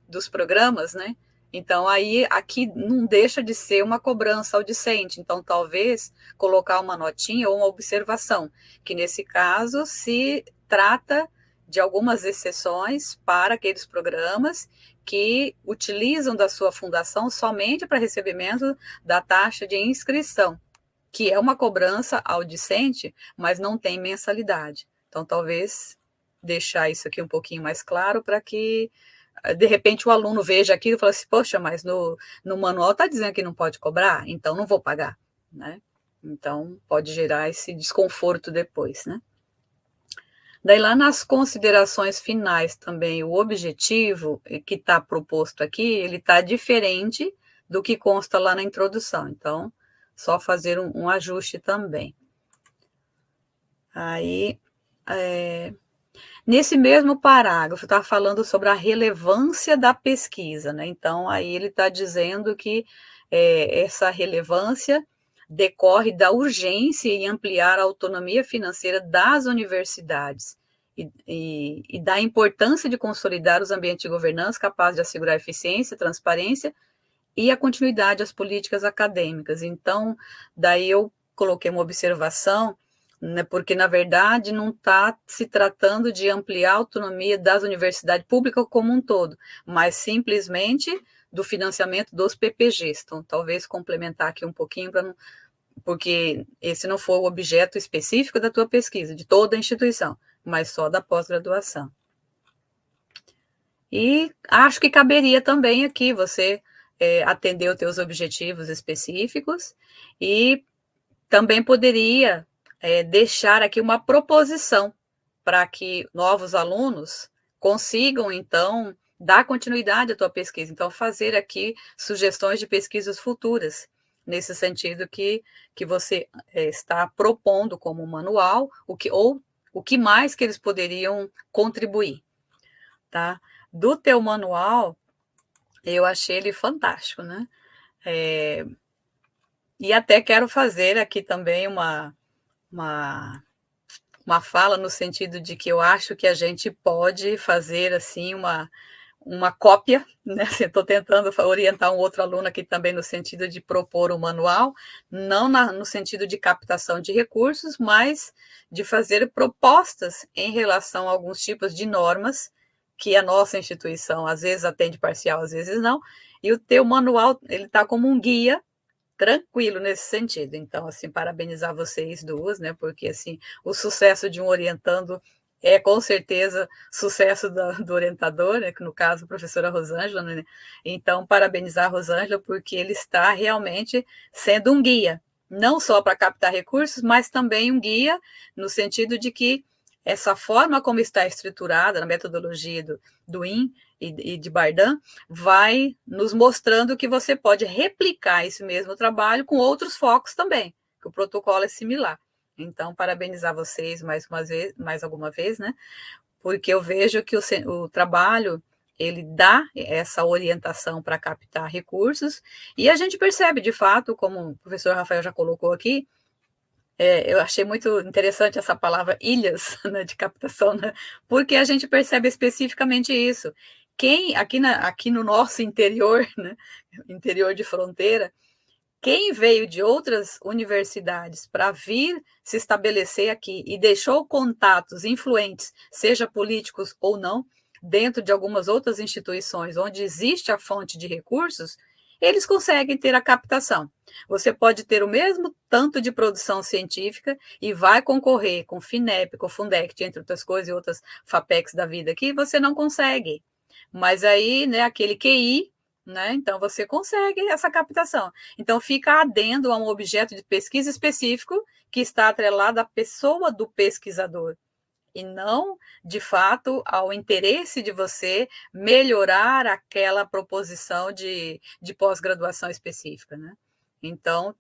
dos programas, né? Então, aí, aqui não deixa de ser uma cobrança ao discente. Então, talvez colocar uma notinha ou uma observação, que nesse caso se trata de algumas exceções para aqueles programas que utilizam da sua fundação somente para recebimento da taxa de inscrição, que é uma cobrança ao discente, mas não tem mensalidade. Então, talvez deixar isso aqui um pouquinho mais claro para que de repente o aluno veja aquilo e fala assim, poxa, mas no manual está dizendo que não pode cobrar, então não vou pagar, né? Então pode gerar esse desconforto depois, né? Daí lá nas considerações finais também, o objetivo que está proposto aqui, ele está diferente do que consta lá na introdução, então só fazer um ajuste também. Aí, nesse mesmo parágrafo, está falando sobre a relevância da pesquisa, né? Então, aí ele está dizendo que essa relevância decorre da urgência em ampliar a autonomia financeira das universidades e da importância de consolidar os ambientes de governança capazes de assegurar eficiência, transparência e a continuidade das políticas acadêmicas. Então, daí eu coloquei uma observação, né, porque, na verdade, não está se tratando de ampliar a autonomia das universidades públicas como um todo, mas simplesmente do financiamento dos PPGs. Então, talvez complementar aqui um pouquinho, porque esse não foi o objeto específico da tua pesquisa, de toda a instituição, mas só da pós-graduação. E acho que caberia também aqui você atender os teus objetivos específicos e também poderia deixar aqui uma proposição para que novos alunos consigam, então, dar continuidade à tua pesquisa. Então, fazer aqui sugestões de pesquisas futuras, nesse sentido que você está propondo como manual, o que mais que eles poderiam contribuir, tá? Do teu manual, eu achei ele fantástico, né? E até quero fazer aqui também uma fala no sentido de que eu acho que a gente pode fazer assim uma cópia, né? Estou tentando orientar um outro aluno aqui também no sentido de propor um manual, não no sentido de captação de recursos, mas de fazer propostas em relação a alguns tipos de normas que a nossa instituição às vezes atende parcial, às vezes não, e o teu manual, ele está como um guia tranquilo nesse sentido. Então, assim, parabenizar vocês duas, né? Porque, assim, o sucesso de um orientando é, com certeza, sucesso do orientador, né? Que no caso, a professora Rosângela, né? Então, parabenizar a Rosângela, porque ele está realmente sendo um guia, não só para captar recursos, mas também um guia no sentido de que essa forma como está estruturada na metodologia do IN e de Bardan, vai nos mostrando que você pode replicar esse mesmo trabalho com outros focos também, que o protocolo é similar. Então, parabenizar vocês mais alguma vez, né? Porque eu vejo que o trabalho, ele dá essa orientação para captar recursos, e a gente percebe, de fato, como o professor Rafael já colocou aqui, eu achei muito interessante essa palavra ilhas, né, de captação, né, porque a gente percebe especificamente isso. Quem, aqui no nosso interior, né, interior de fronteira, quem veio de outras universidades para vir se estabelecer aqui e deixou contatos influentes, seja políticos ou não, dentro de algumas outras instituições onde existe a fonte de recursos, eles conseguem ter a captação. Você pode ter o mesmo tanto de produção científica e vai concorrer com o FINEP, com o Fundect, entre outras coisas, e outras FAPECs da vida que você não consegue. Mas aí, né, aquele QI, né, então você consegue essa captação. Então fica adendo a um objeto de pesquisa específico que está atrelado à pessoa do pesquisador, e não, de fato, ao interesse de você melhorar aquela proposição de pós-graduação específica, né? Então,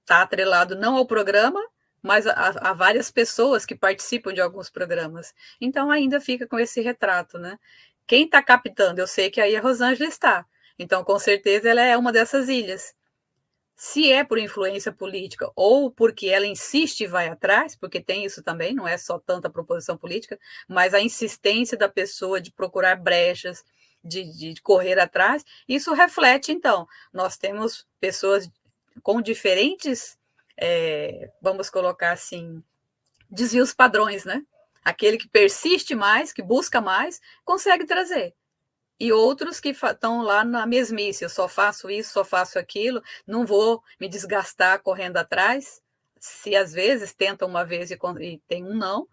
está atrelado não ao programa, mas a várias pessoas que participam de alguns programas. Então, ainda fica com esse retrato, né? Quem está captando? Eu sei que aí a Rosângela está. Então, com certeza, ela é uma dessas ilhas. Se é por influência política ou porque ela insiste e vai atrás, porque tem isso também, não é só tanta proposição política, mas a insistência da pessoa de procurar brechas, de correr atrás, isso reflete, então, nós temos pessoas com diferentes, vamos colocar assim, desvios padrões, né? Aquele que persiste mais, que busca mais, consegue trazer. E outros que estão lá na mesmice, eu só faço isso, só faço aquilo, não vou me desgastar correndo atrás. Se às vezes tentam uma vez e tem um não,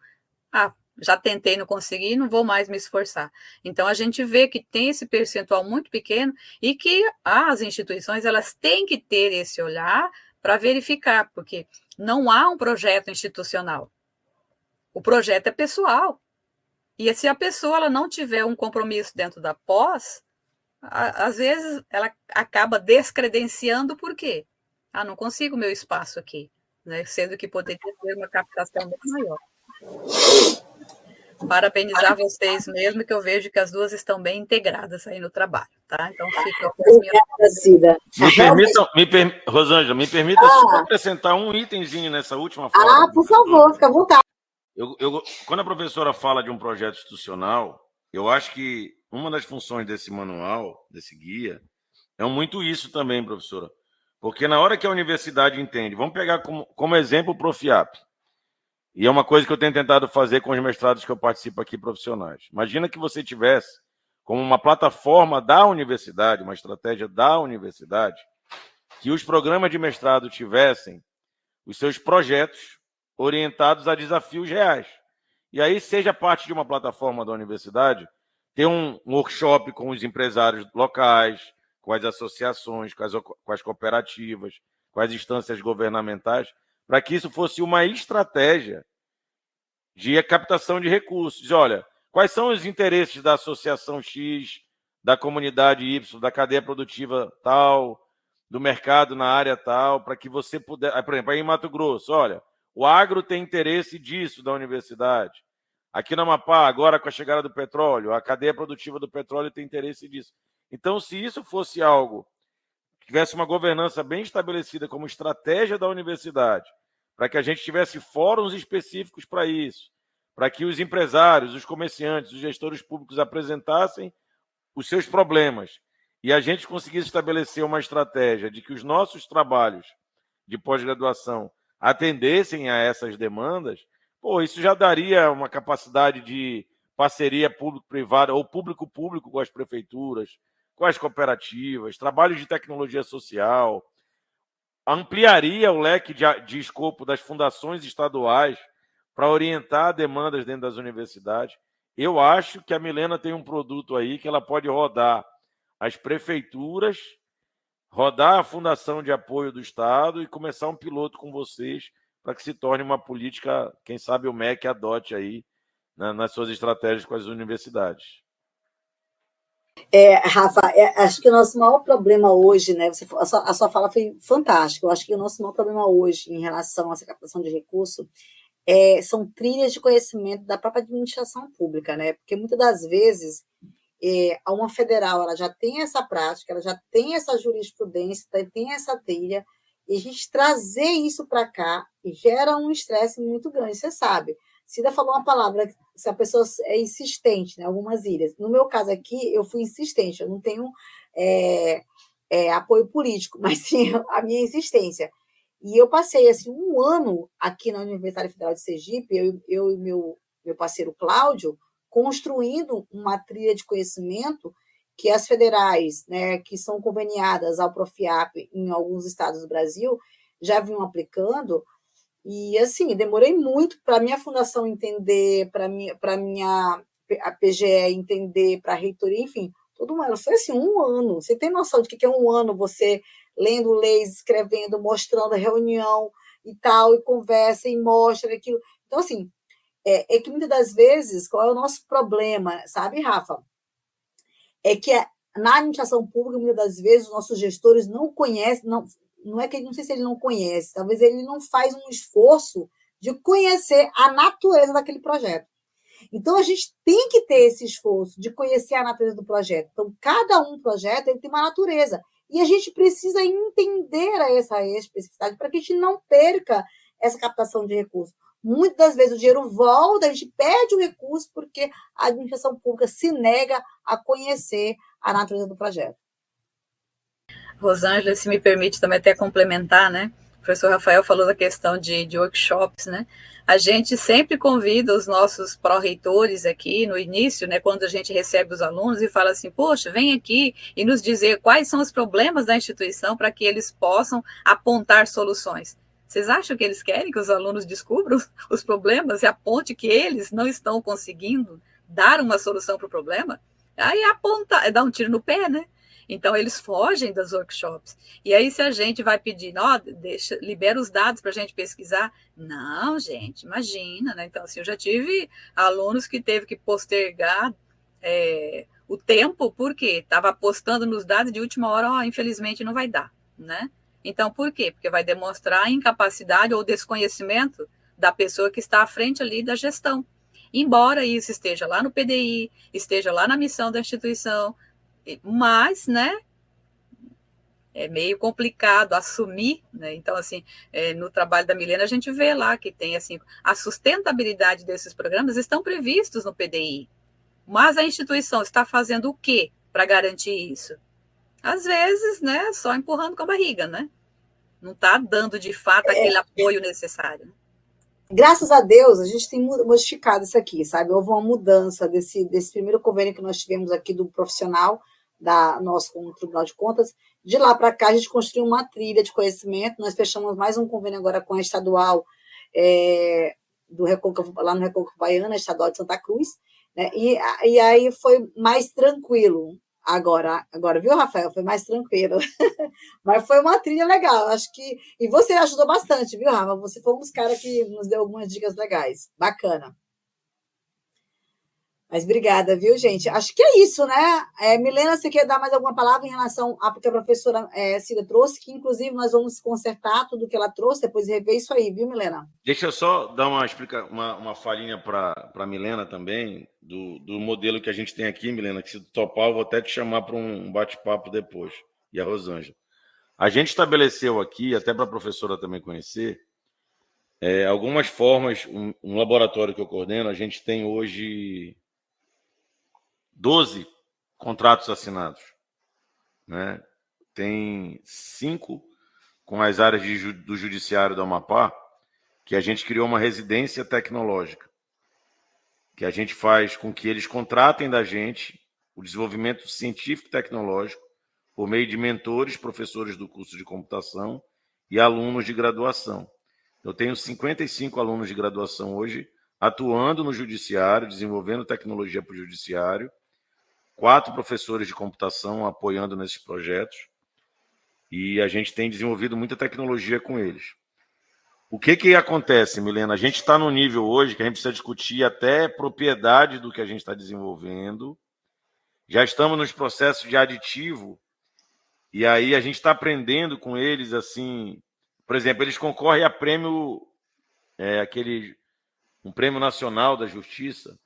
já tentei, não consegui, não vou mais me esforçar. Então a gente vê que tem esse percentual muito pequeno e que as instituições elas têm que ter esse olhar para verificar, porque não há um projeto institucional. O projeto é pessoal. E se a pessoa ela não tiver um compromisso dentro da pós, às vezes ela acaba descredenciando por quê? Não consigo meu espaço aqui, né? Sendo que poderia ter uma captação bem maior. Parabenizar vocês mesmo, que eu vejo que as duas estão bem integradas aí no trabalho, tá? Então fica com as minhas... Rosângela, me permita só acrescentar um itemzinho nessa última fala. Por favor, fica à vontade. Quando a professora fala de um projeto institucional, eu acho que uma das funções desse manual, desse guia, é muito isso também, professora. Porque na hora que a universidade entende, vamos pegar como exemplo o Profiap, e é uma coisa que eu tenho tentado fazer com os mestrados que eu participo aqui profissionais. Imagina que você tivesse como uma plataforma da universidade, uma estratégia da universidade, que os programas de mestrado tivessem os seus projetos orientados a desafios reais. E aí, seja parte de uma plataforma da universidade, ter um workshop com os empresários locais, com as associações, com as cooperativas, com as instâncias governamentais, para que isso fosse uma estratégia de captação de recursos. Olha, quais são os interesses da associação X, da comunidade Y, da cadeia produtiva tal, do mercado na área tal, para que você puder... Por exemplo, aí em Mato Grosso, olha, o agro tem interesse disso da universidade. Aqui no Amapá, agora com a chegada do petróleo, a cadeia produtiva do petróleo tem interesse disso. Então, se isso fosse algo que tivesse uma governança bem estabelecida como estratégia da universidade, para que a gente tivesse fóruns específicos para isso, para que os empresários, os comerciantes, os gestores públicos apresentassem os seus problemas e a gente conseguisse estabelecer uma estratégia de que os nossos trabalhos de pós-graduação atendessem a essas demandas, isso já daria uma capacidade de parceria público-privada ou público-público com as prefeituras, com as cooperativas, trabalhos de tecnologia social, ampliaria o leque de escopo das fundações estaduais para orientar demandas dentro das universidades. Eu acho que a Milena tem um produto aí que ela pode rodar as prefeituras, rodar a Fundação de Apoio do Estado e começar um piloto com vocês para que se torne uma política, quem sabe o MEC adote aí nas suas estratégias com as universidades. Rafa, acho que o nosso maior problema hoje, né? A sua fala foi fantástica. Eu acho que o nosso maior problema hoje em relação a essa captação de recurso são trilhas de conhecimento da própria administração pública, né? Porque muitas das vezes uma federal ela já tem essa prática, ela já tem essa jurisprudência, tem essa trilha, e a gente trazer isso para cá gera um estresse muito grande, você sabe. Cida falou uma palavra, se a pessoa é insistente, né, algumas ilhas. No meu caso aqui, eu fui insistente, eu não tenho apoio político, mas sim a minha insistência. E eu passei assim, um ano aqui na Universidade Federal de Sergipe, eu e meu parceiro Cláudio, construindo uma trilha de conhecimento que as federais, né, que são conveniadas ao Profiap em alguns estados do Brasil, já vinham aplicando. E, assim, demorei muito para a minha fundação entender, para a PGE entender, para a reitoria, enfim, todo mundo. Foi assim, um ano. Você tem noção de que é um ano você lendo leis, escrevendo, mostrando a reunião e tal, e conversa, e mostra aquilo. Então, assim, que muitas das vezes, qual é o nosso problema, sabe, Rafa? É que na administração pública, muitas das vezes, os nossos gestores não conhecem, não é que não sei se ele não conhece, talvez ele não faz um esforço de conhecer a natureza daquele projeto. Então, a gente tem que ter esse esforço de conhecer a natureza do projeto. Então, cada projeto ele tem uma natureza. E a gente precisa entender essa especificidade para que a gente não perca essa captação de recursos. Muitas das vezes o dinheiro volta, a gente perde o recurso porque a administração pública se nega a conhecer a natureza do projeto. Rosângela, se me permite também até complementar, né? O professor Rafael falou da questão de workshops, né? A gente sempre convida os nossos pró-reitores aqui no início, né, quando a gente recebe os alunos e fala assim, poxa, vem aqui e nos dizer quais são os problemas da instituição para que eles possam apontar soluções. Vocês acham que eles querem que os alunos descubram os problemas e aponte que eles não estão conseguindo dar uma solução para o problema? Aí aponta, dá um tiro no pé, né? Então, eles fogem das workshops. E aí, se a gente vai pedir, libera os dados para a gente pesquisar. Não, gente, imagina, né? Então, assim, eu já tive alunos que teve que postergar o tempo, porque estava apostando nos dados de última hora, infelizmente não vai dar, né? Então, por quê? Porque vai demonstrar a incapacidade ou desconhecimento da pessoa que está à frente ali da gestão. Embora isso esteja lá no PDI, esteja lá na missão da instituição, mas, né, é meio complicado assumir, né? Então, assim, no trabalho da Milena, a gente vê lá que tem, assim, a sustentabilidade desses programas estão previstos no PDI, mas a instituição está fazendo o quê para garantir isso? Às vezes, né, só empurrando com a barriga, né? Não está dando, de fato, aquele apoio necessário. Graças a Deus, a gente tem modificado isso aqui, sabe? Houve uma mudança desse primeiro convênio que nós tivemos aqui do profissional, nosso com o Tribunal de Contas. De lá para cá, a gente construiu uma trilha de conhecimento. Nós fechamos mais um convênio agora com a estadual do Recôncavo, lá no Recôncavo Baiano, a estadual de Santa Cruz, né? E aí foi mais tranquilo. Agora, viu, Rafael? Foi mais tranquilo. Mas foi uma trilha legal, acho que. E você ajudou bastante, viu, Rafa? Você foi um dos caras que nos deu algumas dicas legais. Bacana. Mas obrigada, viu, gente? Acho que é isso, né? Milena, você quer dar mais alguma palavra em relação ao que a professora Cida trouxe, que inclusive nós vamos consertar tudo que ela trouxe, depois rever isso aí, viu, Milena? Deixa eu só dar uma falinha para a Milena também, do modelo que a gente tem aqui, Milena, que se topar, eu vou até te chamar para um bate-papo depois, e a Rosângela. A gente estabeleceu aqui, até para a professora também conhecer, algumas formas, um laboratório que eu coordeno, a gente tem hoje 12 contratos assinados, né? Tem 5 com as áreas do Judiciário do Amapá, que a gente criou uma residência tecnológica, que a gente faz com que eles contratem da gente o desenvolvimento científico e tecnológico por meio de mentores, professores do curso de computação e alunos de graduação. Eu tenho 55 alunos de graduação hoje atuando no judiciário, desenvolvendo tecnologia para o judiciário, 4 professores de computação apoiando nesses projetos, e a gente tem desenvolvido muita tecnologia com eles. O que acontece, Milena? A gente está no nível hoje que a gente precisa discutir até propriedade do que a gente está desenvolvendo. Já estamos nos processos de aditivo, e aí a gente está aprendendo com eles, assim, por exemplo, eles concorrem a prêmio, um prêmio nacional da justiça.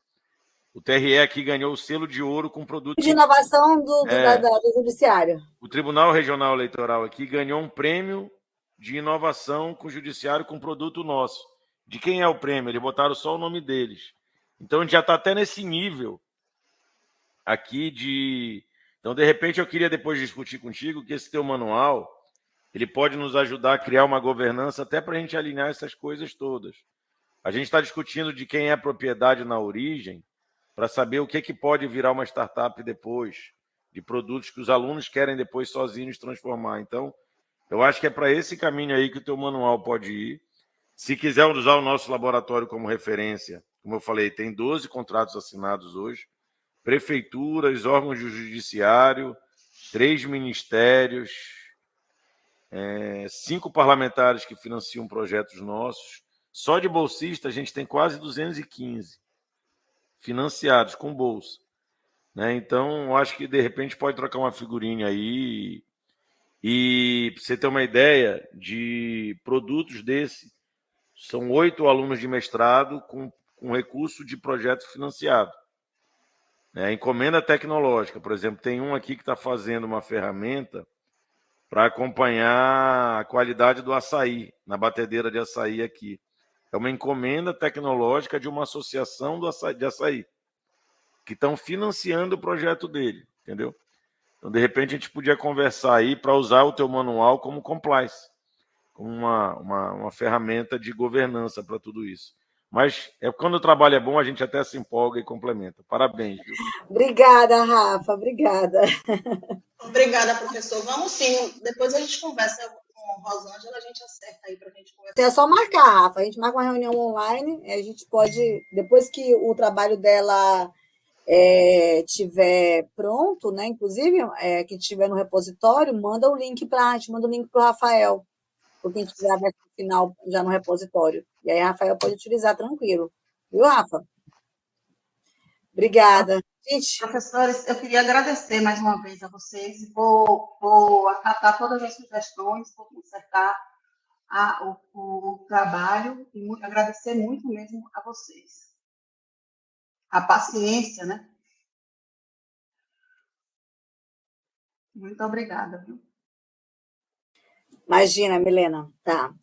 O TRE aqui ganhou o selo de ouro com produto de inovação do judiciário. O Tribunal Regional Eleitoral aqui ganhou um prêmio de inovação com o judiciário com produto nosso. De quem é o prêmio? Eles botaram só o nome deles. Então, a gente já está até nesse nível aqui de... Então, de repente, eu queria depois discutir contigo que esse teu manual ele pode nos ajudar a criar uma governança até para a gente alinhar essas coisas todas. A gente está discutindo de quem é a propriedade na origem para saber o que pode virar uma startup depois, de produtos que os alunos querem depois sozinhos transformar. Então, eu acho que é para esse caminho aí que o teu manual pode ir. Se quiser usar o nosso laboratório como referência, como eu falei, tem 12 contratos assinados hoje, prefeituras, órgãos do judiciário, 3 ministérios, 5 parlamentares que financiam projetos nossos. Só de bolsista a gente tem quase 215 financiados com bolsa, né? Então, eu acho que de repente pode trocar uma figurinha aí. E para você ter uma ideia de produtos desse, são 8 alunos de mestrado com recurso de projeto financiado. Encomenda tecnológica, por exemplo, tem um aqui que está fazendo uma ferramenta para acompanhar a qualidade do açaí, na batedeira de açaí aqui. É uma encomenda tecnológica de uma associação de açaí, que estão financiando o projeto dele, entendeu? Então, de repente, a gente podia conversar aí para usar o teu manual como compliance, como uma ferramenta de governança para tudo isso. Mas quando o trabalho é bom, a gente até se empolga e complementa. Parabéns, viu? Obrigada, Rafa, obrigada. Obrigada, professor. Vamos sim. Depois a gente conversa com a Rosângela, a gente acerta aí para a gente conversar. É só marcar, Rafa. A gente marca uma reunião online, a gente pode, depois que o trabalho dela tiver pronto, né? Inclusive, que tiver no repositório, manda o link para a gente, manda o link para o Rafael, porque a gente tiver a versão final já no repositório. E aí, Rafael pode utilizar tranquilo. Viu, Rafa? Obrigada. Gente, Professores, eu queria agradecer mais uma vez a vocês e vou acatar todas as sugestões, vou consertar o trabalho e agradecer muito mesmo a vocês. A paciência, né? Muito obrigada, viu? imagina, Milena. Tá.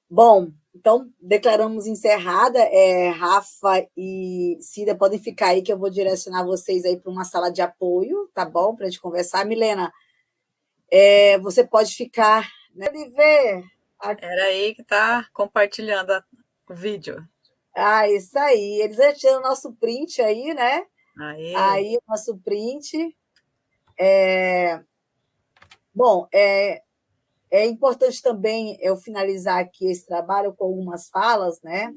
Bom, então declaramos encerrada. Rafa e Cida podem ficar aí, que eu vou direcionar vocês aí para uma sala de apoio, tá bom? Para a gente conversar. Milena, você pode ficar, né? Ver. Era aí que está compartilhando o vídeo. Isso aí. Eles já tiram o nosso print aí, né? Aí o nosso print. Bom, é importante também eu finalizar aqui esse trabalho com algumas falas, né?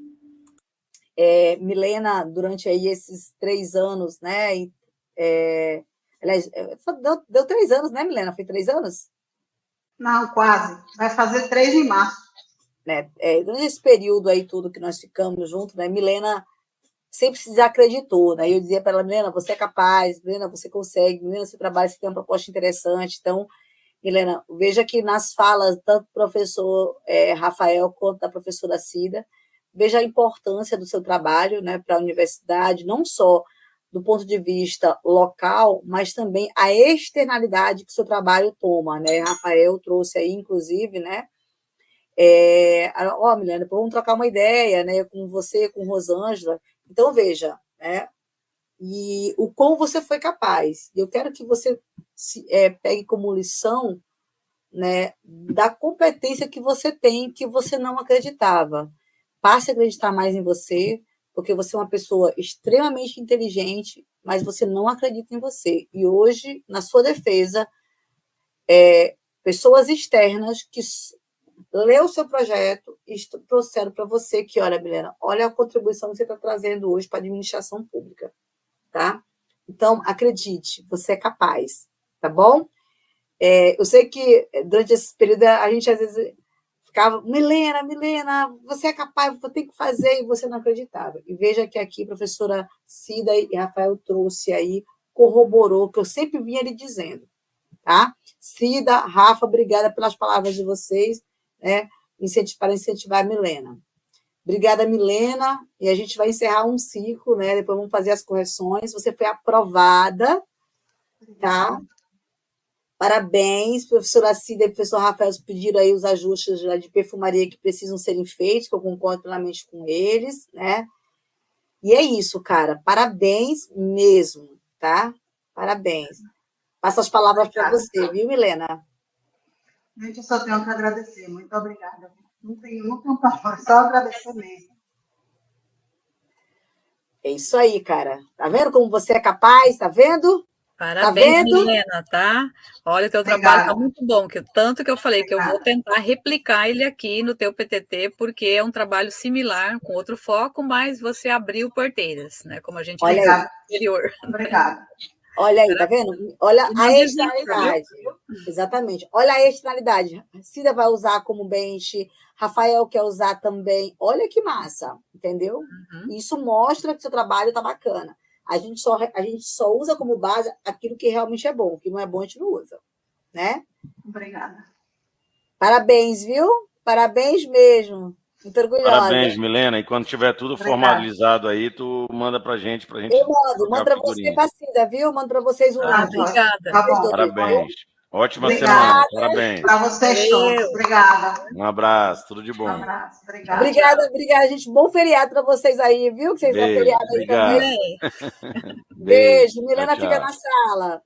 Milena, durante aí esses 3 anos, né? Aliás, deu 3 anos, né, Milena? Foi 3 anos? Não, quase. Vai fazer 3 em março. Né? Durante esse período aí, tudo que nós ficamos juntos, né? Milena sempre se desacreditou, né? Eu dizia para ela, Milena, você é capaz, Milena, você consegue, Milena, seu trabalho, você tem uma proposta interessante. Então, Milena, veja que nas falas tanto do professor Rafael quanto da professora Cida, veja a importância do seu trabalho, né, para a universidade, não só do ponto de vista local, mas também a externalidade que o seu trabalho toma, né? Rafael trouxe aí, inclusive, né? Milena, vamos trocar uma ideia, né, com você, com Rosângela. Então, veja, né? E o quão você foi capaz. Eu quero que você pegue como lição, né, da competência que você tem, que você não acreditava. Passe a acreditar mais em você, porque você é uma pessoa extremamente inteligente, mas você não acredita em você. E hoje, na sua defesa, pessoas externas que leu o seu projeto e trouxeram para você que, olha, Milena, olha a contribuição que você está trazendo hoje para a administração pública, tá? Então, acredite, você é capaz, tá bom? Eu sei que durante esse período a gente às vezes ficava, Milena, você é capaz, você tem que fazer, e você não acreditava. E veja que aqui a professora Cida e Rafael trouxe aí, corroborou, que eu sempre vinha lhe dizendo, tá? Cida, Rafa, obrigada pelas palavras de vocês, né? Para incentivar a Milena. Obrigada, Milena, e a gente vai encerrar um ciclo, né? Depois vamos fazer as correções. Você foi aprovada, tá? Parabéns, professora Cida e professor Rafael pediram aí os ajustes de perfumaria que precisam serem feitos, que eu concordo plenamente com eles, né? E é isso, cara. Parabéns mesmo, tá? Parabéns. Passo as palavras para você, viu, Milena? Gente, eu só tenho que agradecer. Muito obrigada. Não tenho palavras, só agradecer mesmo. É isso aí, cara. Tá vendo como você é capaz? Tá vendo? Parabéns, tá vendo? Milena, tá? Olha, o teu trabalho está muito bom, tanto que eu falei que eu vou tentar replicar ele aqui no teu PTT, porque é um trabalho similar, com outro foco, mas você abriu porteiras, né? Como a gente diz no exterior. Obrigada. Olha aí, tá vendo? Olha a externalidade. Exatamente. Olha a externalidade. Cida vai usar como bench, Rafael quer usar também. Olha que massa, entendeu? Uhum. Isso mostra que seu trabalho tá bacana. A gente só usa como base aquilo que realmente é bom. O que não é bom, a gente não usa. Né? Obrigada. Parabéns, viu? Parabéns mesmo. Muito orgulhosa. Parabéns, Milena. E quando tiver tudo formalizado aí, tu manda pra gente. Eu mando para você, Cida, viu? Mando para vocês um link. Obrigada. Tá bom. Parabéns. Ótima Obrigada. semana. Parabéns. Para vocês todos. Obrigada. Um abraço. Tudo de bom. Um abraço. Obrigada, gente. Bom feriado para vocês aí, viu? Que vocês estão Beijo. feriado aí Obrigado. também. Beijo. Milena Tchau, fica tchau. na sala.